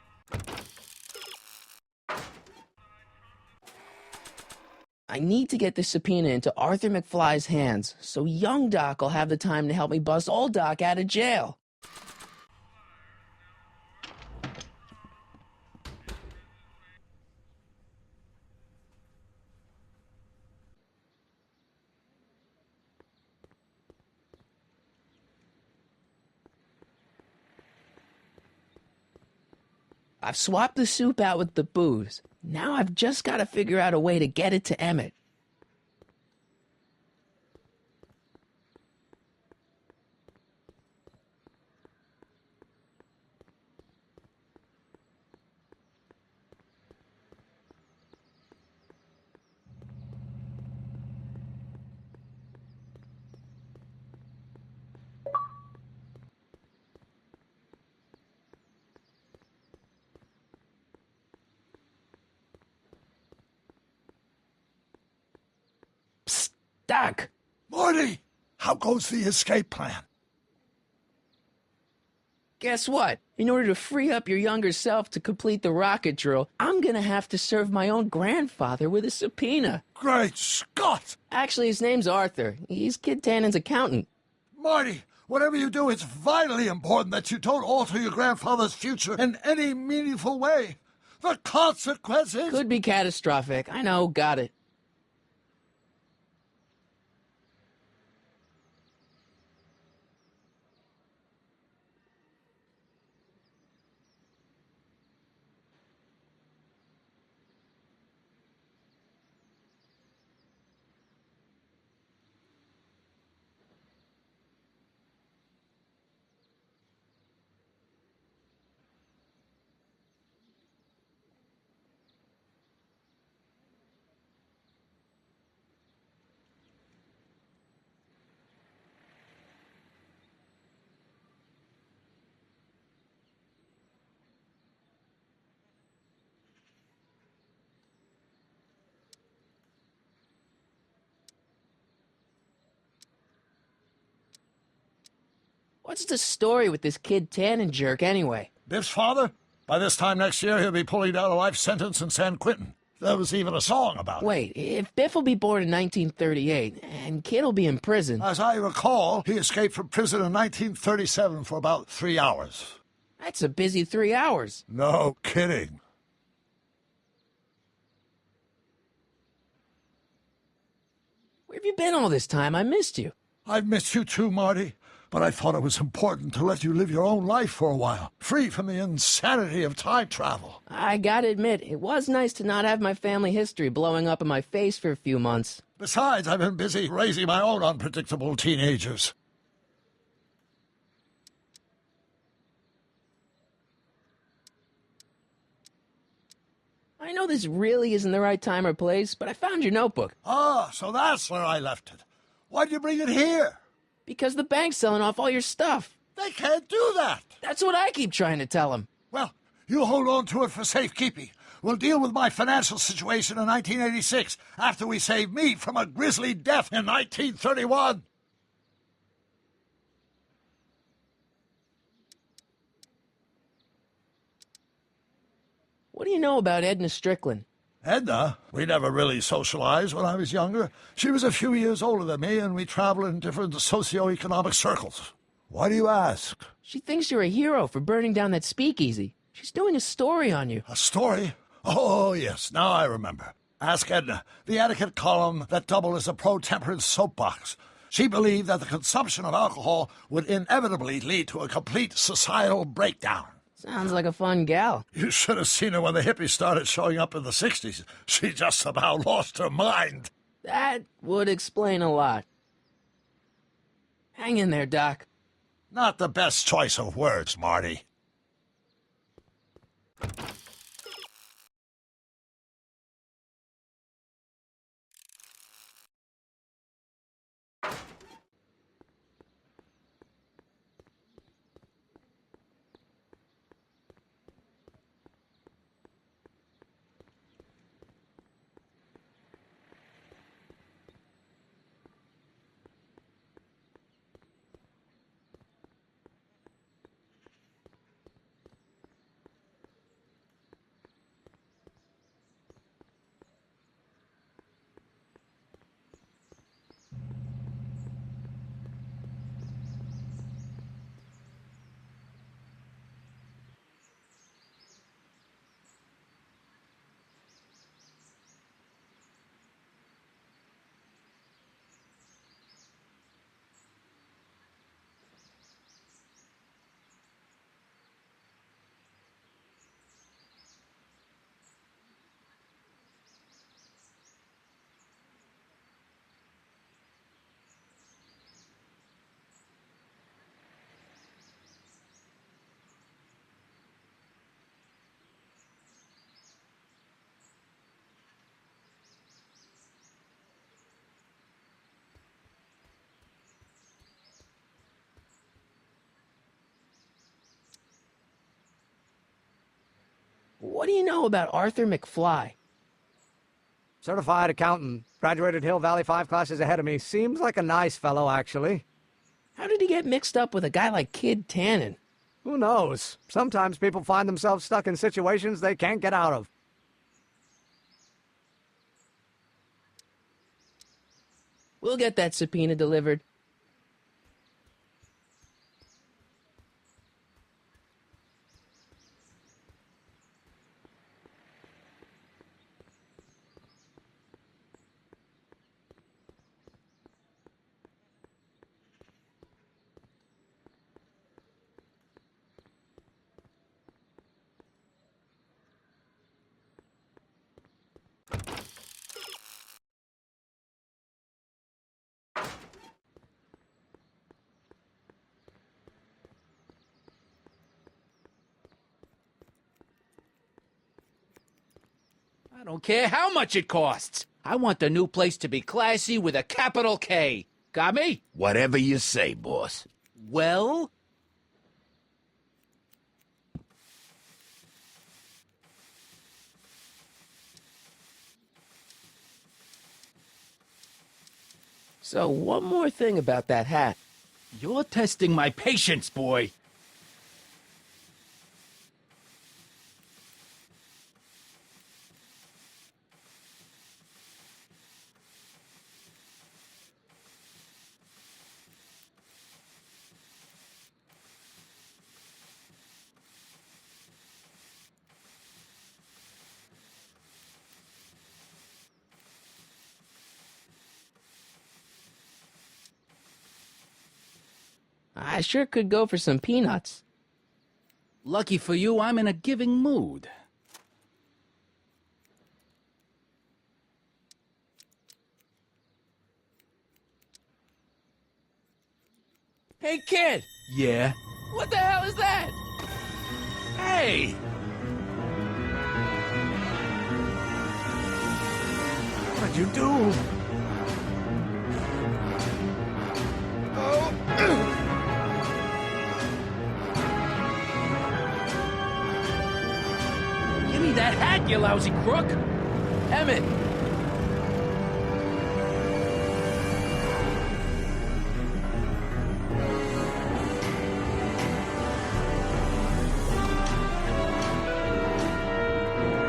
I need to get this subpoena into Arthur McFly's hands, so young Doc will have the time to help me bust old Doc out of jail. I've swapped the soup out with the booze. Now I've just got to figure out a way to get it to Emmett. Doc! Morty! How goes the escape plan? Guess what? In order to free up your younger self to complete the rocket drill, I'm gonna have to serve my own grandfather with a subpoena. Great Scott! Actually, his name's Arthur. He's Kid Tannen's accountant. Marty, whatever you do, it's vitally important that you don't alter your grandfather's future in any meaningful way. The consequences... Could be catastrophic. I know, got it. What's the story with this Kid Tannen jerk, anyway? Biff's father? By this time next year, he'll be pulling down a life sentence in San Quentin. There was even a song about it. Wait, if Biff will be born in 1938, and Kid will be in prison... As I recall, he escaped from prison in 1937 for about 3 hours. That's a busy 3 hours. No kidding. Where have you been all this time? I missed you. I've missed you too, Marty. But I thought it was important to let you live your own life for a while, free from the insanity of time travel. I gotta admit, it was nice to not have my family history blowing up in my face for a few months. Besides, I've been busy raising my own unpredictable teenagers. I know this really isn't the right time or place, but I found your notebook. Ah, so that's where I left it. Why'd you bring it here? Because the bank's selling off all your stuff. They can't do that. That's what I keep trying to tell them. Well, you hold on to it for safekeeping. We'll deal with my financial situation in 1986 after we save me from a grisly death in 1931. What do you know about Edna Strickland? Edna? We never really socialized when I was younger. She was a few years older than me, and we traveled in different socioeconomic circles. Why do you ask? She thinks you're a hero for burning down that speakeasy. She's doing a story on you. A story? Oh, yes, now I remember. Ask Edna, the etiquette column that doubled as a pro-temperance soapbox. She believed that the consumption of alcohol would inevitably lead to a complete societal breakdown. Sounds like a fun gal. You should have seen her when the hippies started showing up in the 60s. She just about lost her mind. That would explain a lot. Hang in there, Doc. Not the best choice of words, Marty. What do you know about Arthur McFly? Certified accountant. Graduated Hill Valley 5 classes ahead of me. Seems like a nice fellow, actually. How did he get mixed up with a guy like Kid Tannen? Who knows? Sometimes people find themselves stuck in situations they can't get out of. We'll get that subpoena delivered. I don't care how much it costs. I want the new place to be classy with a capital K. Got me? Whatever you say, boss. Well? So, one more thing about that hat. You're testing my patience, boy. I sure could go for some peanuts. Lucky for you, I'm in a giving mood. Hey, kid! Yeah? What the hell is that? Hey! What'd you do? Give me that hat, you lousy crook! Emmett!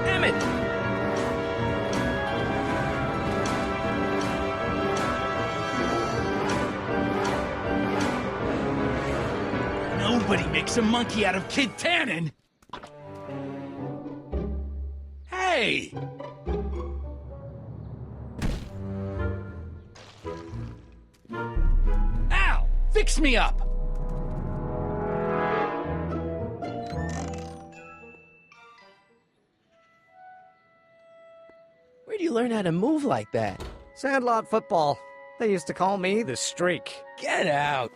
Emmett! Nobody makes a monkey out of Kid Tannen! Hey! Ow! Fix me up! Where'd you learn how to move like that? Sandlot football. They used to call me the Streak. Get out!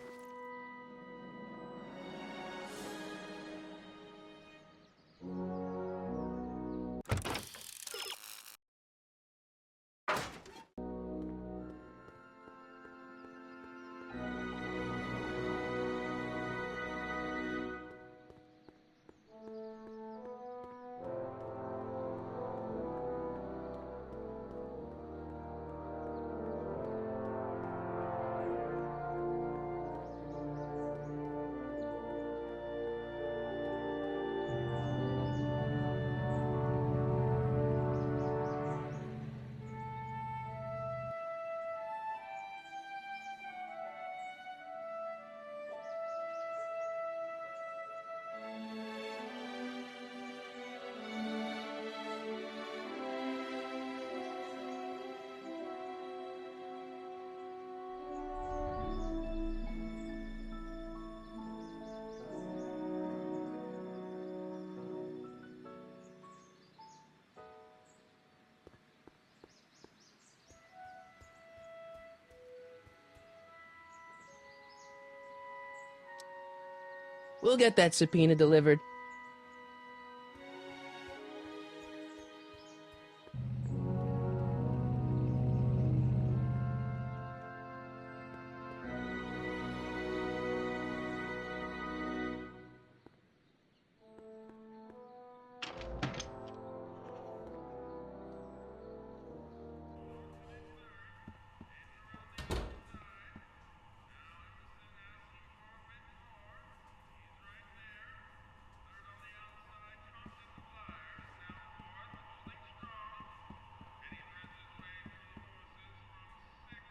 We'll get that subpoena delivered.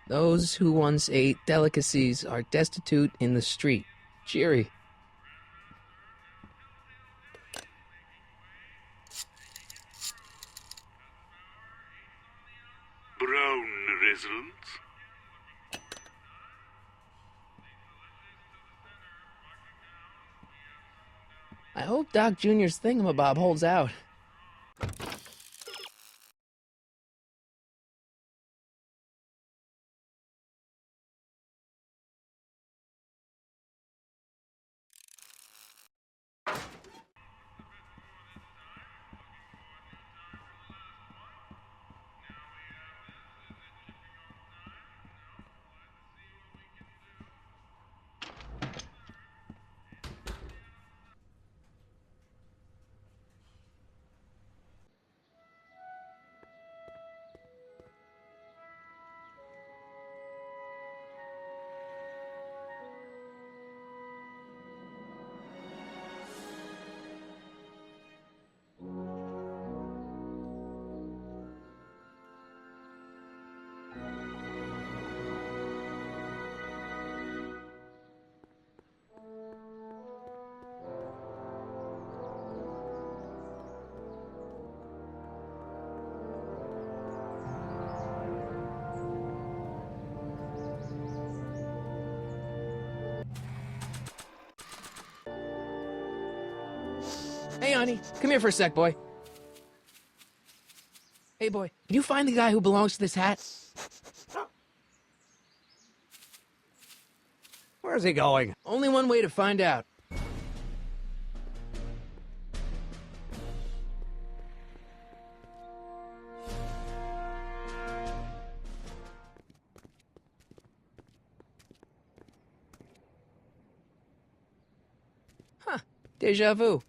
Those who once ate delicacies are destitute in the street. Cheery. Brown residents. I hope Doc Jr.'s thingamabob holds out. Hey, honey, come here for a sec, boy. Hey, boy, can you find the guy who belongs to this hat? Where's he going? Only one way to find out. Huh. Deja vu.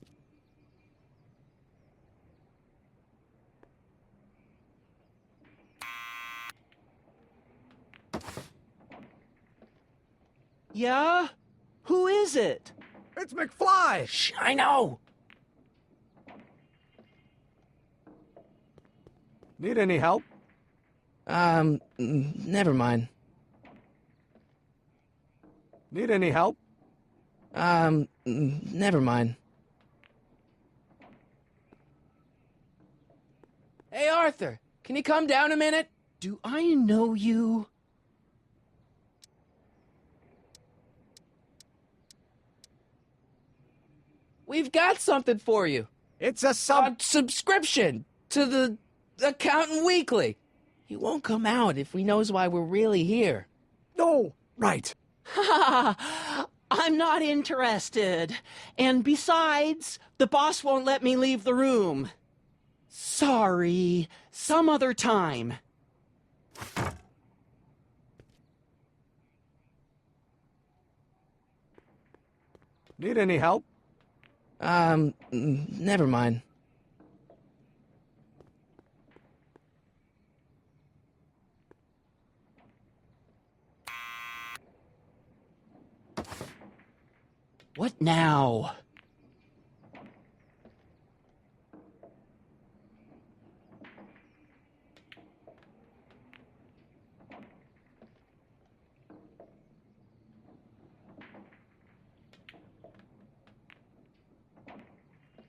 Yeah? Who is it? It's McFly! Shh, I know. Need any help? Never mind. Need any help? Never mind. Hey, Arthur, can you come down a minute? Do I know you? We've got something for you. It's a subscription to the Accountant Weekly. He won't come out if he knows why we're really here. No, right. I'm not interested. And besides, the boss won't let me leave the room. Sorry, some other time. Need any help? Never mind. What now?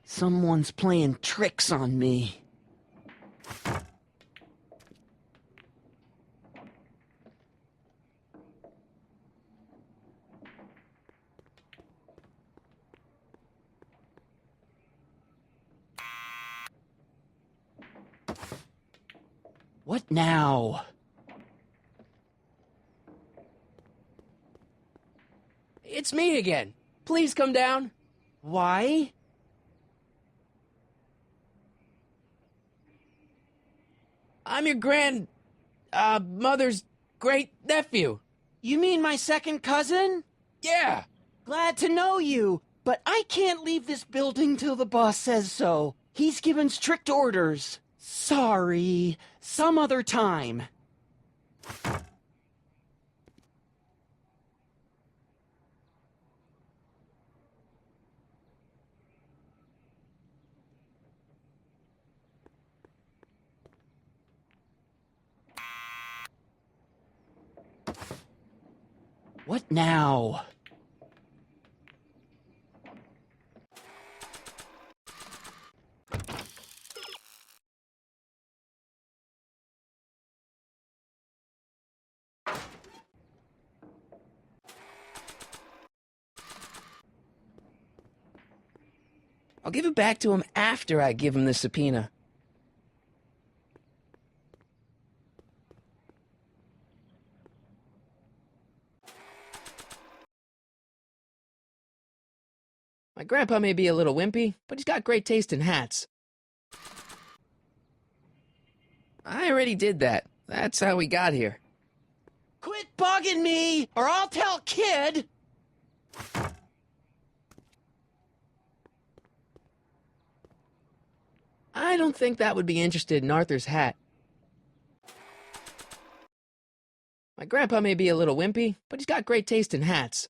Someone's playing tricks on me. What now? It's me again. Please come down. Why? I'm your mother's great-nephew. You mean my second cousin? Yeah. Glad to know you, but I can't leave this building till the boss says so. He's given strict orders. Sorry, some other time. What now? I'll give it back to him after I give him the subpoena. My grandpa may be a little wimpy, but he's got great taste in hats. I already did that. That's how we got here. Quit bugging me, or I'll tell Kid! I don't think that would be interested in Arthur's hat. My grandpa may be a little wimpy, but he's got great taste in hats.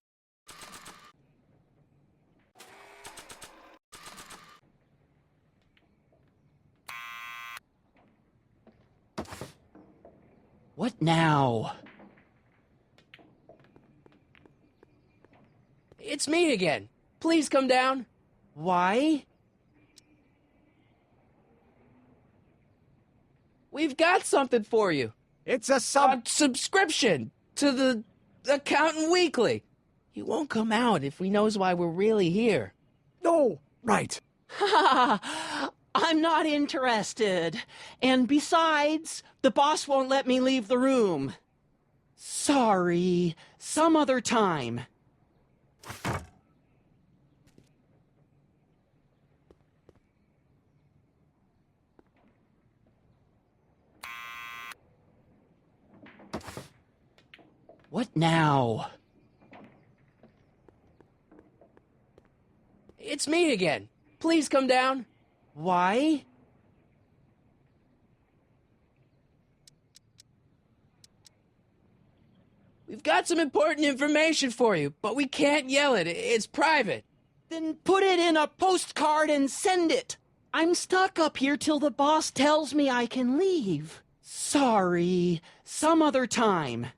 What now? It's me again. Please come down. Why? We've got something for you. It's a subscription to the Accountant Weekly. He won't come out if he knows why we're really here. No, right. I'm not interested. And besides, the boss won't let me leave the room. Sorry, some other time. What now? It's me again. Please come down. Why? We've got some important information for you, but we can't yell it. It's private. Then put it in a postcard and send it. I'm stuck up here till the boss tells me I can leave. Sorry, some other time.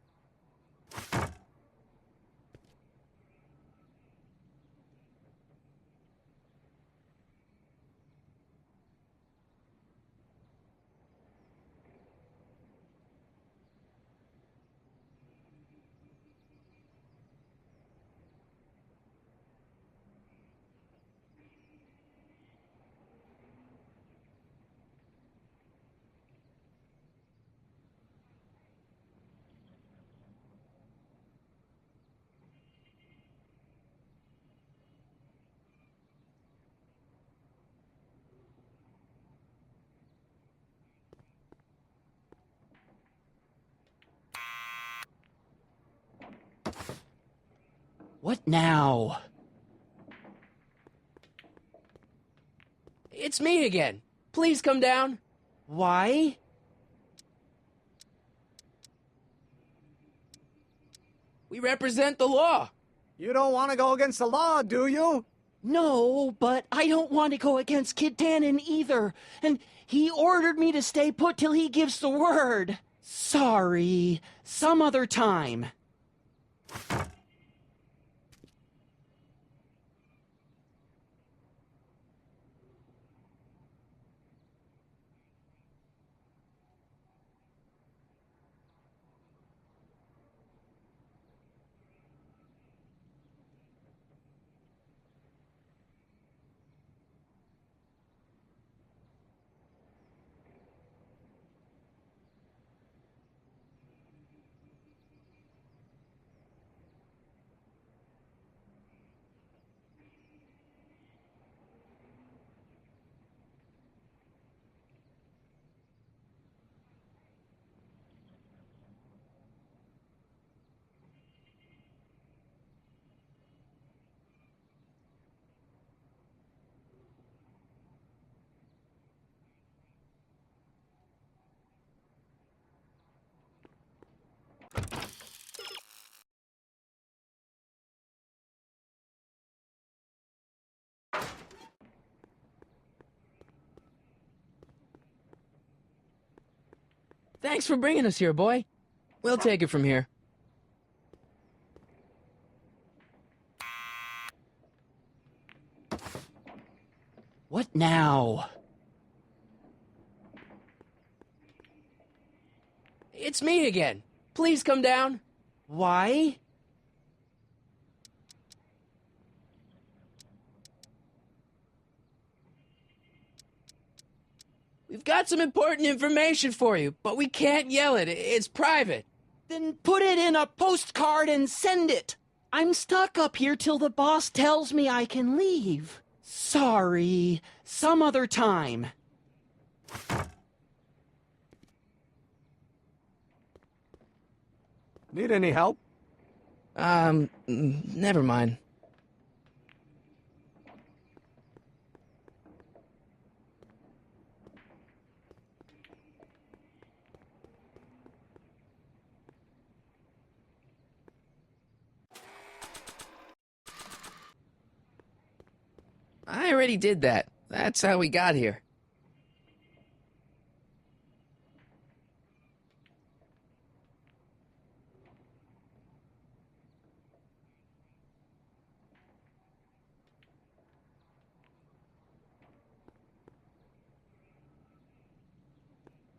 What now? It's me again. Please come down. Why? We represent the law. You don't want to go against the law, do you? No, but I don't want to go against Kid Tannen either. And he ordered me to stay put till he gives the word. Sorry, some other time. Thanks for bringing us here, boy. We'll take it from here. What now? It's me again. Please come down. Why? We've got some important information for you, but we can't yell it. It's private. Then put it in a postcard and send it. I'm stuck up here till the boss tells me I can leave. Sorry, some other time. Need any help? Never mind. I already did that. That's how we got here.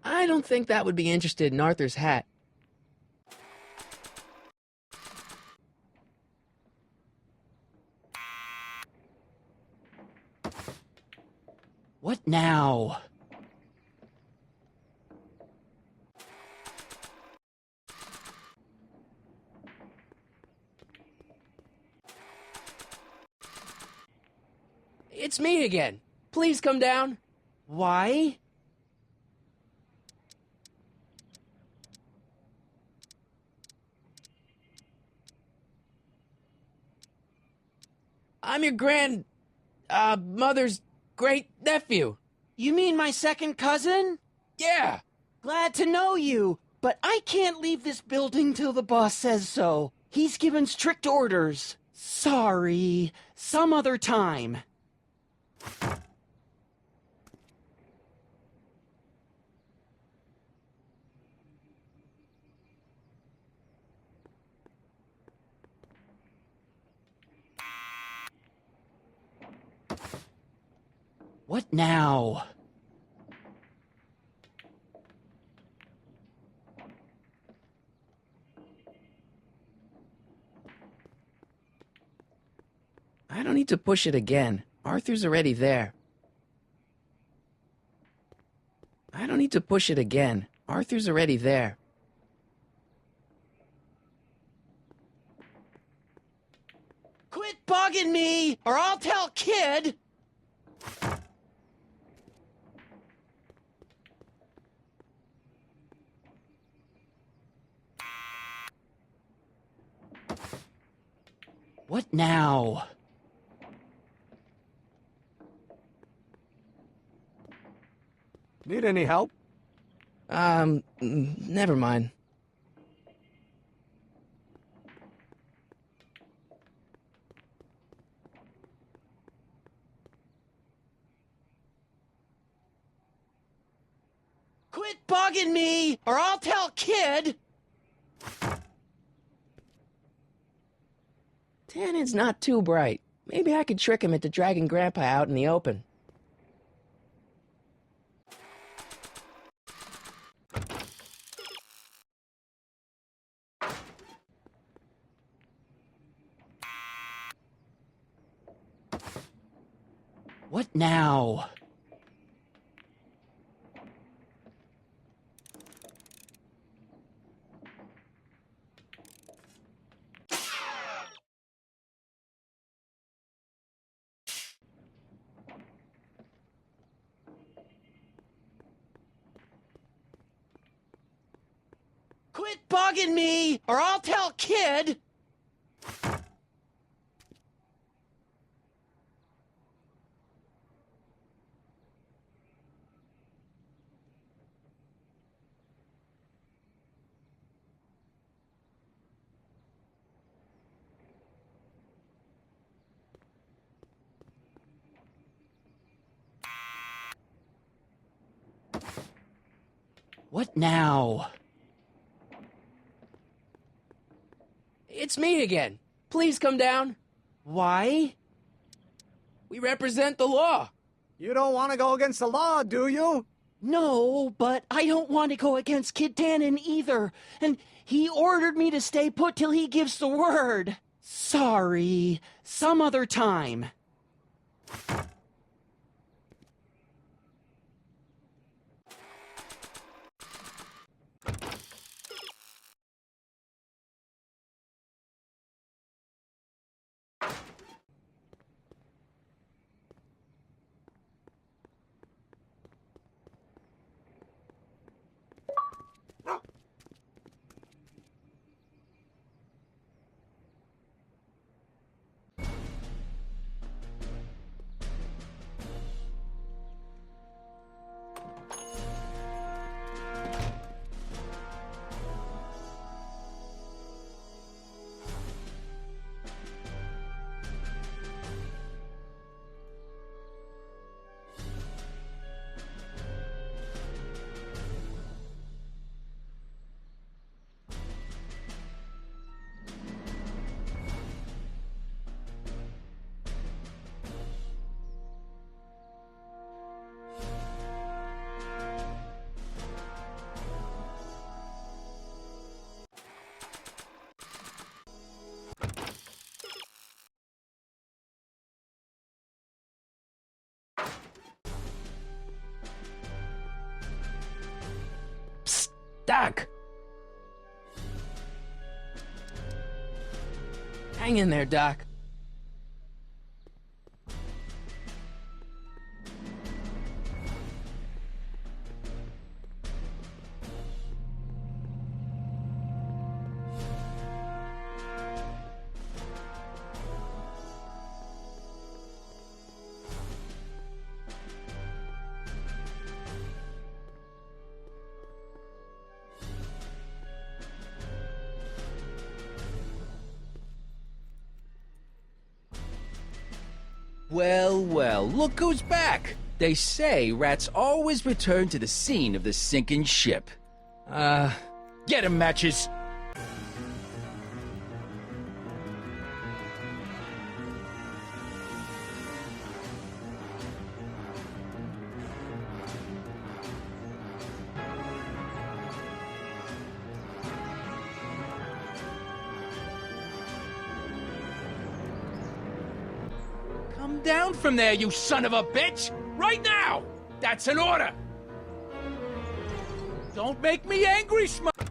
I don't think that would be interested in Arthur's hat. What now? It's me again. Please come down. Why? I'm your mother's great nephew. You mean my second cousin? Yeah. Glad to know you, but I can't leave this building till the boss says so. He's given strict orders. Sorry, some other time. What now? I don't need to push it again. Arthur's already there. I don't need to push it again. Arthur's already there. Quit bugging me, or I'll tell Kid! What now? Need any help? Never mind. Quit bugging me, or I'll tell Kid! Tannen's not too bright. Maybe I could trick him into dragging Grandpa out in the open. What now? Quit bugging me, or I'll tell Kid! What now? It's me again. Please come down. Why? We represent the law. You don't want to go against the law, do you? No, but I don't want to go against Kid Tannen either. And he ordered me to stay put till he gives the word. Sorry, some other time. Doc! Hang in there, Doc. Well, well, look who's back! They say rats always return to the scene of the sinking ship. Get 'em, Matches! Come down from there, you son of a bitch! Right now! That's an order! Don't make me angry, Smucko!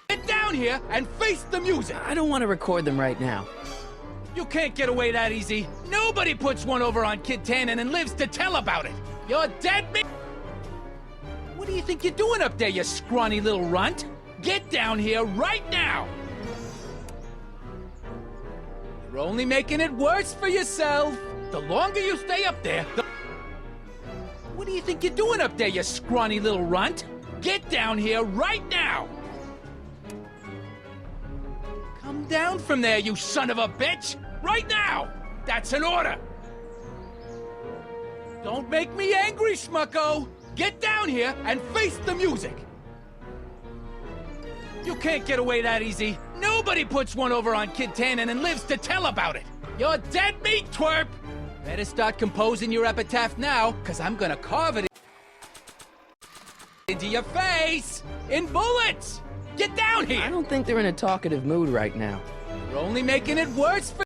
Get down here and face the music! I don't want to record them right now. You can't get away that easy. Nobody puts one over on Kid Tannen and lives to tell about it. You're dead meat. What do you think you're doing up there, you scrawny little runt? Get down here right now. You're only making it worse for yourself. The longer you stay up there, the... What do you think you're doing up there, you scrawny little runt? Get down here right now. Come down from there, you son of a bitch! Right now! That's an order! Don't make me angry, Smucko! Get down here and face the music! You can't get away that easy. Nobody puts one over on Kid Tannen and lives to tell about it. You're dead meat, twerp! Better start composing your epitaph now, cause I'm gonna carve it into your face! In bullets! Get down here! I don't think they're in a talkative mood right now. You're only making it worse for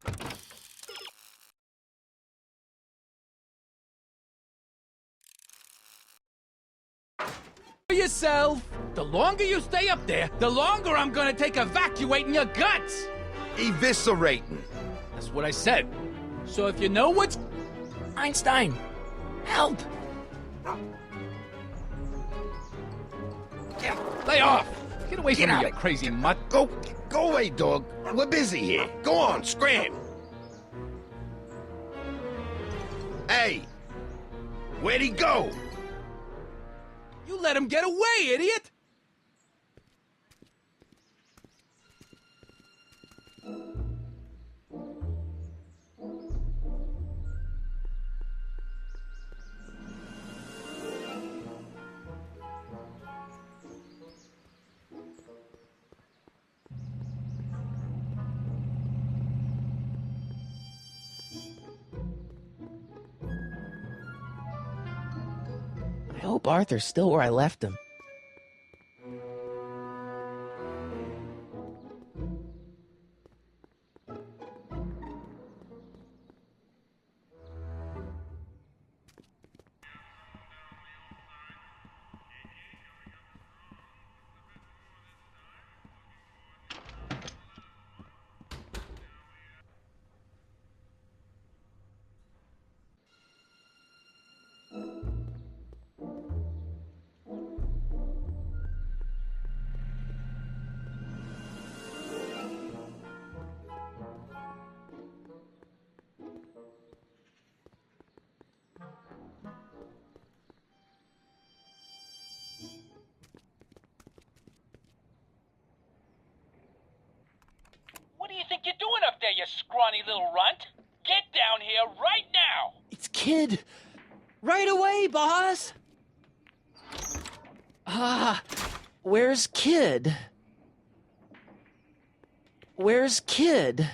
yourself. The longer you stay up there, the longer I'm gonna take evacuating your guts. Eviscerating. That's what I said. So if you know what's... Einstein! Help! Lay off! Get away from me, you crazy mutt. Go away, dog. We're busy here. Go on, scram. Hey, where'd he go? You let him get away, idiot! I hope Arthur's still where I left him. What do you think you're doing up there, you scrawny little runt? Get down here right now! It's Kid. Right away, boss. Where's Kid? Where's Kid?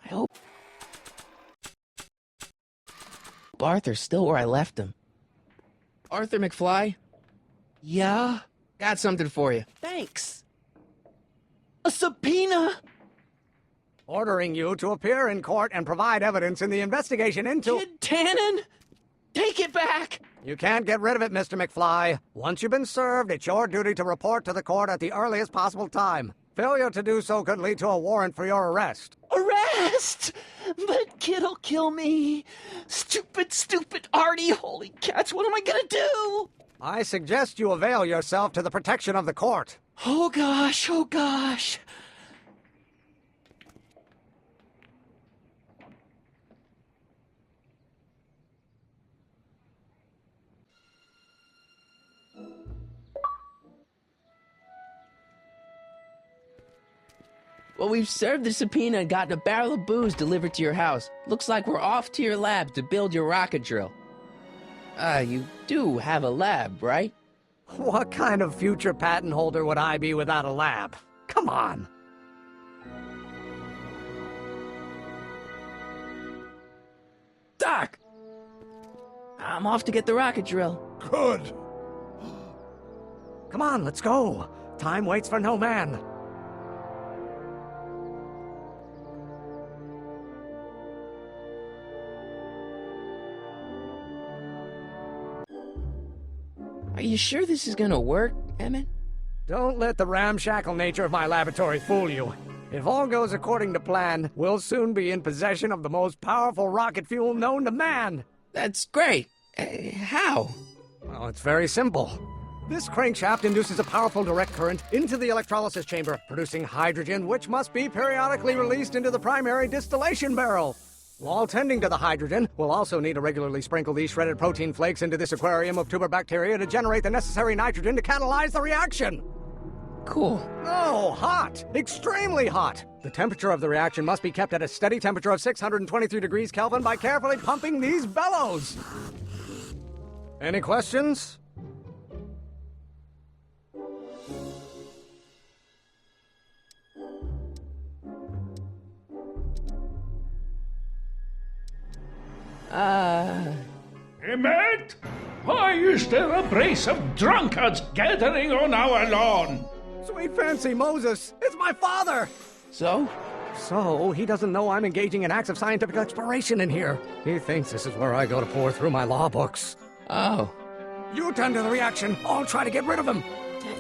I hope... hope Arthur's still where I left him. Arthur McFly? Yeah? Got something for you. Thanks. A subpoena? Ordering you to appear in court and provide evidence in the investigation into... Kid Tannen? Take it back! You can't get rid of it, Mr. McFly. Once you've been served, it's your duty to report to the court at the earliest possible time. Failure to do so could lead to a warrant for your arrest. Arrest! But Kid'll kill me. Stupid, stupid Artie. Holy cats, what am I gonna do? I suggest you avail yourself to the protection of the court. Oh gosh, oh gosh. Well, we've served the subpoena and gotten a barrel of booze delivered to your house. Looks like we're off to your lab to build your rocket drill. You do have a lab, right? What kind of future patent holder would I be without a lab? Come on. Doc! I'm off to get the rocket drill. Good. Come on, let's go. Time waits for no man. Are you sure this is gonna work, Emmett? Don't let the ramshackle nature of my laboratory fool you. If all goes according to plan, we'll soon be in possession of the most powerful rocket fuel known to man. That's great. How? Well, it's very simple. This crankshaft induces a powerful direct current into the electrolysis chamber, producing hydrogen, which must be periodically released into the primary distillation barrel. While tending to the hydrogen, we'll also need to regularly sprinkle these shredded protein flakes into this aquarium of tuber bacteria to generate the necessary nitrogen to catalyze the reaction. Cool. Oh, hot! Extremely hot! The temperature of the reaction must be kept at a steady temperature of 623 degrees Kelvin by carefully pumping these bellows. Any questions? Emmett? Why is there a brace of drunkards gathering on our lawn? Sweet fancy Moses, it's my father! So? So, he doesn't know I'm engaging in acts of scientific exploration in here. He thinks this is where I go to pour through my law books. Oh. You tend to the reaction. I'll try to get rid of him.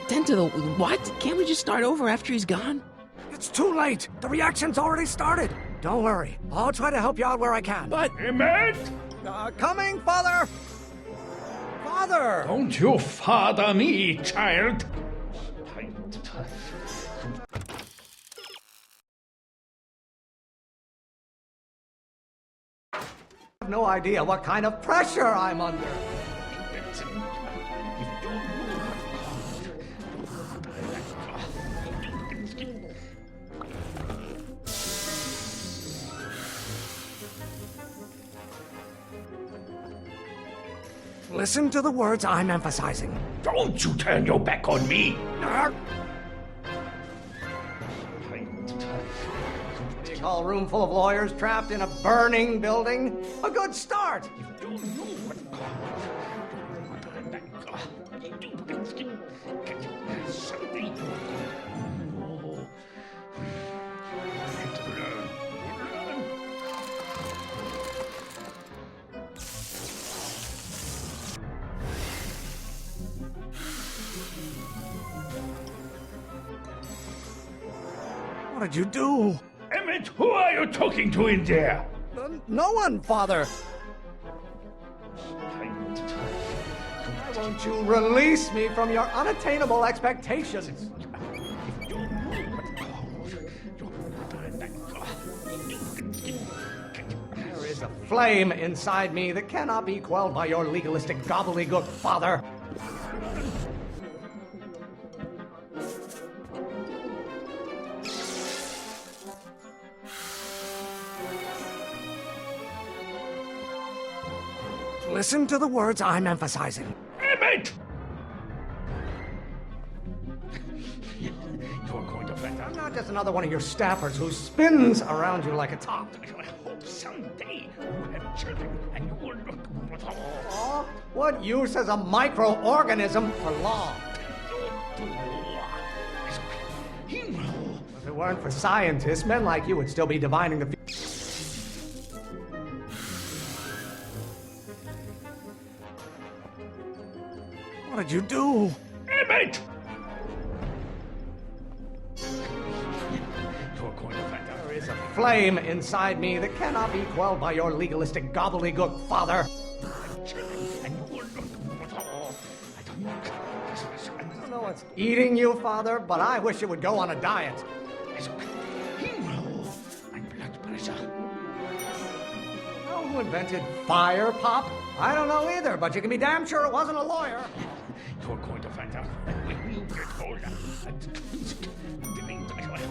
Tend to the... what? Can't we just start over after he's gone? It's too late. The reaction's already started. Don't worry. I'll try to help you out where I can. But... Emmett? Coming, Father! Father! Don't you father me, child. I have no idea what kind of pressure I'm under. Listen to the words I'm emphasizing. Don't you turn your back on me. Big hall room full of lawyers trapped in a burning building. A good start. What did you do? Emmett, who are you talking to in there? No one, Father. Why won't you release me from your unattainable expectations? There is a flame inside me that cannot be quelled by your legalistic gobbledygook, Father. Listen to the words I'm emphasizing. Emmett! You're going to bet I'm not just another one of your staffers who spins around you like a top. I hope someday you have children and you will look What use is a microorganism for law? If it weren't for scientists, men like you would still be divining the What did you do? Emmett! There is a flame inside me that cannot be quelled by your legalistic gobbledygook, Father. I don't know what's eating you, Father, but I wish you would go on a diet. Know who invented fire, Pop? I don't know either, but you can be damn sure it wasn't a lawyer. You're going to find out when you get older.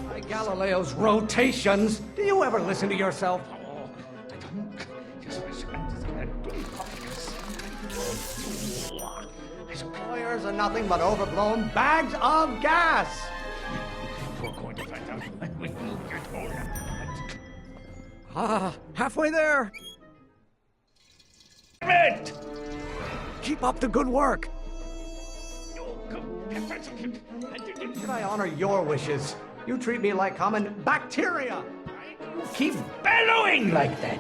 By Galileo's rotations, do you ever listen to yourself? Lawyers are nothing but overblown bags of gas. You're going to find out when you get older. Ah, halfway there. Emmett! Keep up the good work. Should I honor your wishes? You treat me like common bacteria. Keep bellowing like that.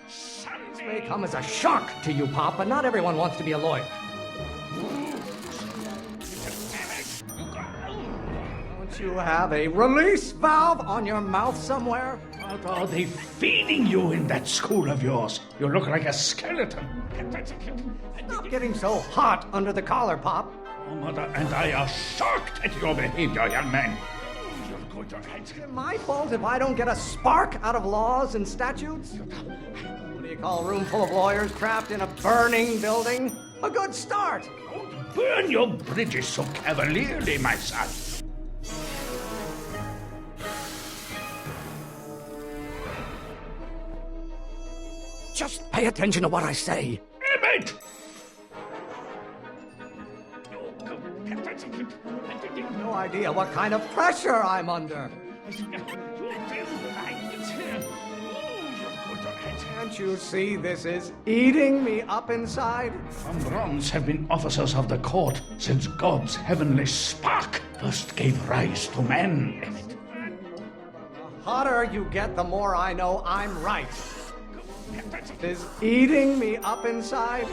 This may come as a shock to you, Pop, but not everyone wants to be a lawyer. Don't you have a release valve on your mouth somewhere? What are they feeding you in that school of yours? You look like a skeleton. Stop getting so hot under the collar, Pop. Your mother and I are shocked at your behavior, young man. Is it my fault if I don't get a spark out of laws and statutes? What do you call a room full of lawyers trapped in a burning building? A good start. Don't burn your bridges so cavalierly, my son. Just pay attention to what I say. Emmett! No idea what kind of pressure I'm under. Can't you see this is eating me up inside? Some bronze have been officers of the court since God's heavenly spark first gave rise to man, Emmett. The hotter you get, the more I know I'm right. It is eating me up inside.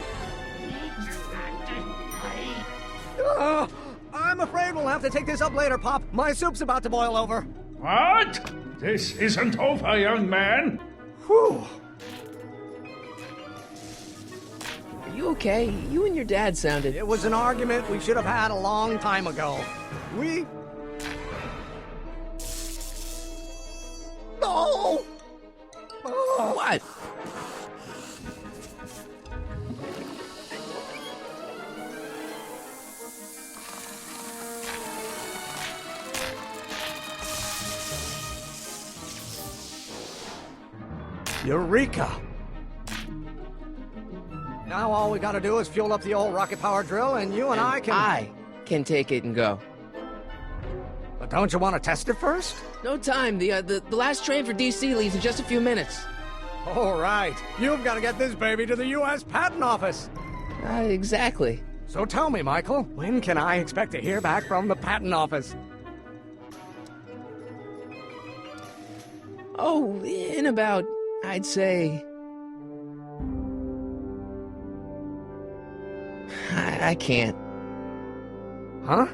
I'm afraid we'll have to take this up later, Pop. My soup's about to boil over. What? This isn't over, young man. Whew. Are you okay? You and your dad sounded... It was an argument we should have had a long time ago. We... No! What? Eureka! Now all we gotta do is fuel up the old rocket power drill and you and I can... I can take it and go. But don't you want to test it first? No time. The last train for DC leaves in just a few minutes. All right. You've got to get this baby to the U.S. Patent Office. Exactly. So tell me, Michael, when can I expect to hear back from the Patent Office? Oh, in about, I'd say... I can't. Huh?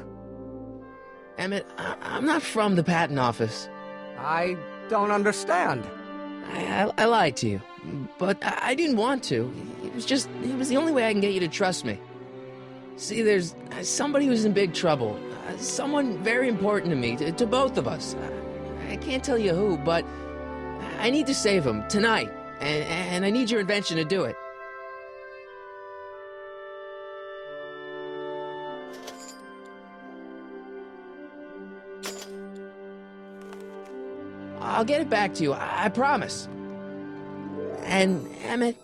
Emmett, I'm not from the patent office. I don't understand. I lied to you, but I didn't want to. It was the only way I can get you to trust me. See, there's somebody who's in big trouble. Someone very important to me, to both of us. I can't tell you who, but I need to save him tonight, and I need your invention to do it. I'll get it back to you, I promise. And, Emmett,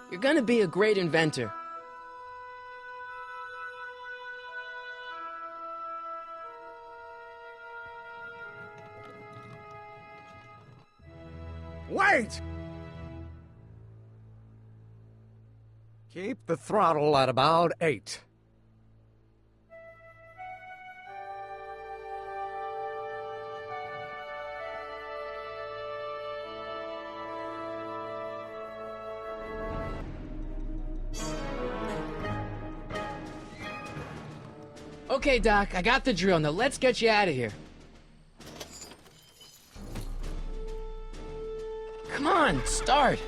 you're gonna be a great inventor. Wait! Keep the throttle at about 8. Okay, Doc, I got the drill. Now let's get you out of here. Come on, start.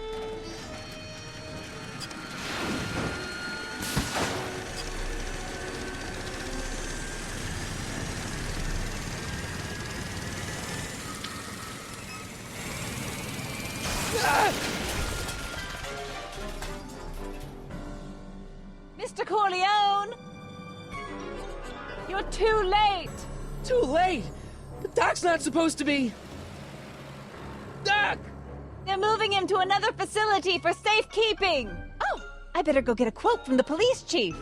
Mr. Corleone! You're too late! Too late? The Doc's not supposed to be... Doc! They're moving him to another facility for safekeeping! Oh, I better go get a quote from the police chief.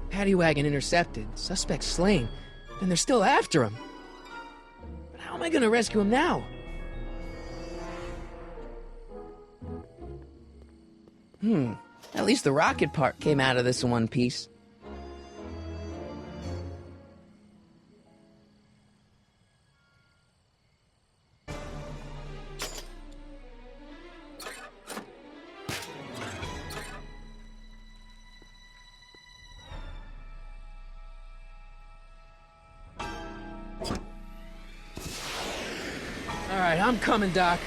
Paddy wagon intercepted, suspect slain, and they're still after him. But how am I gonna rescue him now? At least the rocket part came out of this in one piece. All right, I'm coming, Doc.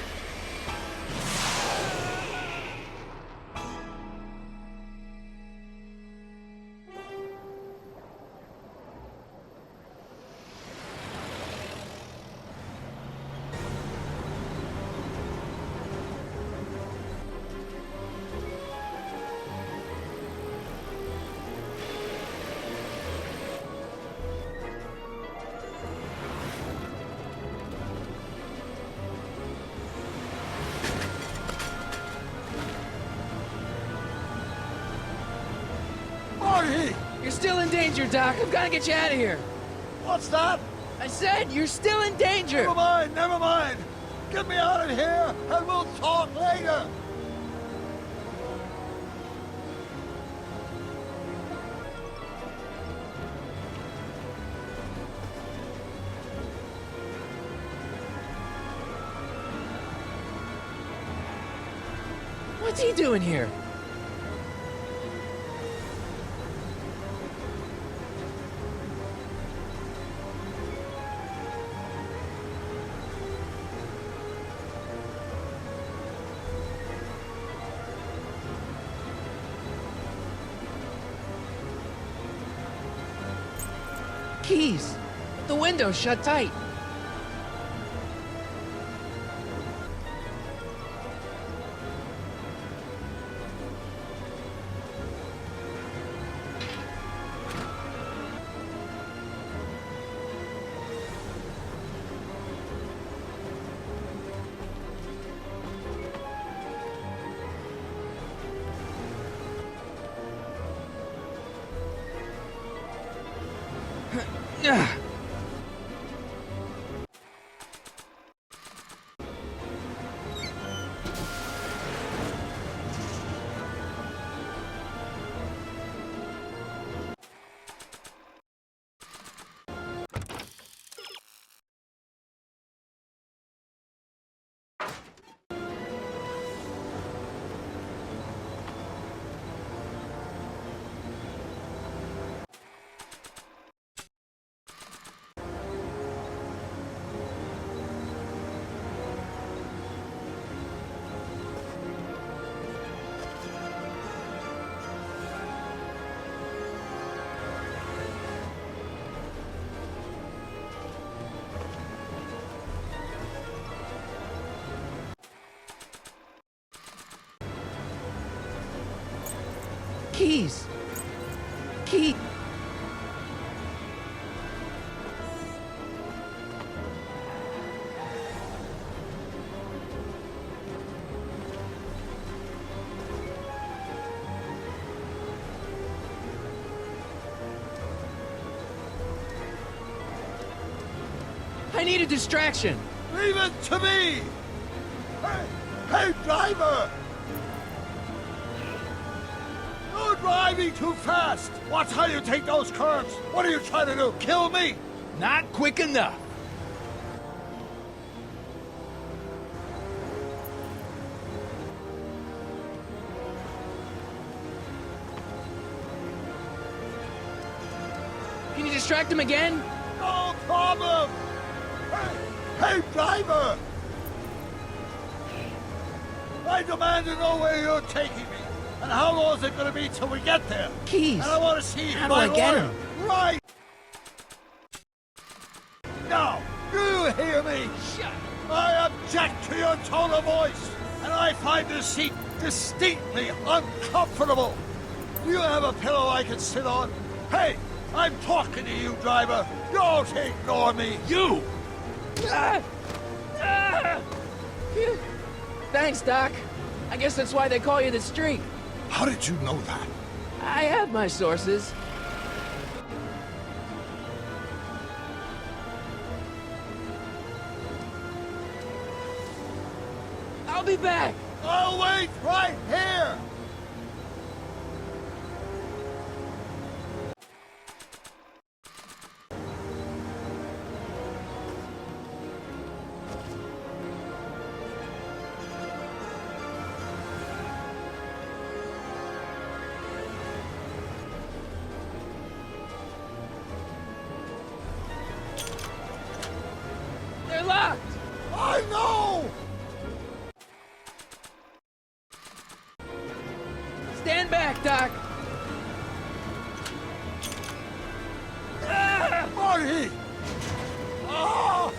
Marty! You're still in danger, Doc. I've got to get you out of here. What's that? I said you're still in danger. Never mind, never mind. Get me out of here, and we'll talk later. What's he doing here? Keys. The window's shut tight. Keys. Key. I I need a distraction. Leave it to me! Hey, driver! You're driving too fast! Watch how you take those curves! What are you trying to do, kill me? Not quick enough. Can you distract him again? No problem! Hey, driver! I demand to know where you're taking me. And how long is it going to be till we get there? Keys. And I want to see How do I get him? Right! Now, do you hear me? I object to your tone of voice, and I find this seat distinctly uncomfortable. Do you have a pillow I can sit on? Hey, I'm talking to you, driver. Don't ignore me. You! Phew. Thanks, Doc. I guess that's why they call you the Streak. How did you know that? I have my sources. I'll be back. I'll wait right here. They're locked. I know! Stand back, Doc. Marty! Ah!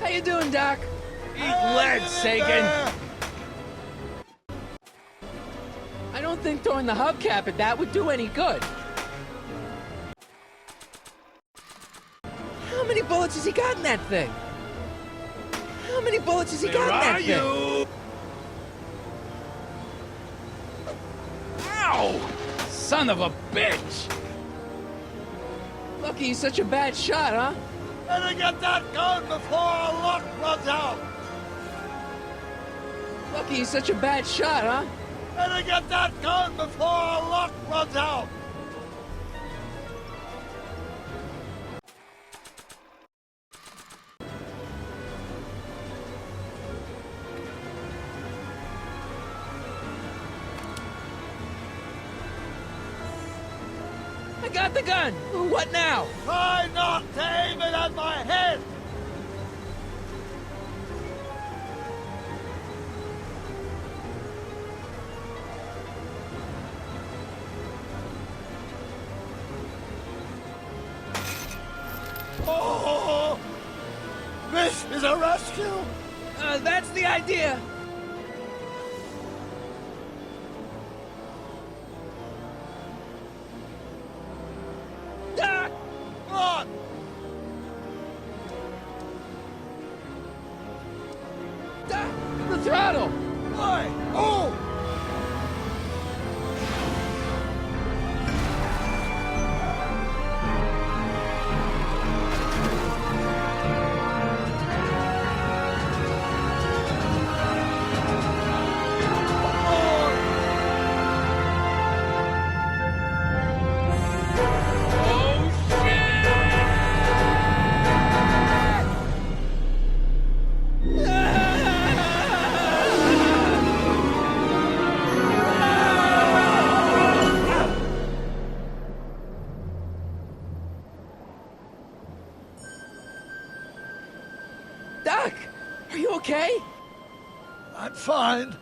How you doing, Doc? Eat lead, Sagan! I don't think throwing the hubcap at that would do any good. How many bullets has he got in that thing? How many bullets has he got in that thing? You? Ow! Son of a bitch! Lucky he's such a bad shot, huh? Better get that gun before our luck runs out! Lucky he's such a bad shot, huh? Better get that gun before our luck runs out! I got the gun! What now? Try not to aim it at my head! Oh! This is a rescue! That's the idea! Doc! Run! Doc! The throttle! Why? Oh! Doc! Are you okay? I'm fine.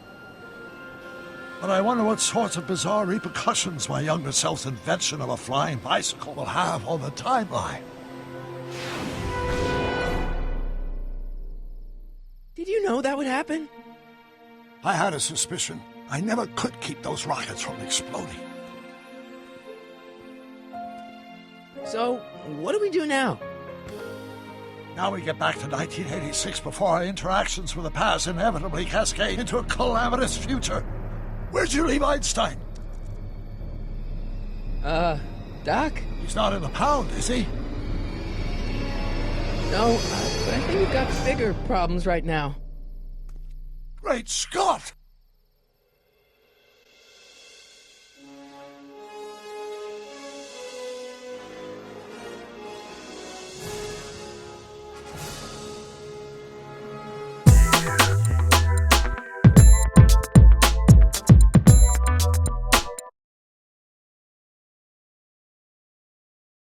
But I wonder what sorts of bizarre repercussions my younger self's invention of a flying bicycle will have on the timeline. Did you know that would happen? I had a suspicion. I never could keep those rockets from exploding. So, what do we do now? Now we get back to 1986 before our interactions with the past inevitably cascade into a calamitous future. Where'd you leave Einstein? Doc? He's not in the pound, is he? No, but I think we've got bigger problems right now. Great Scott!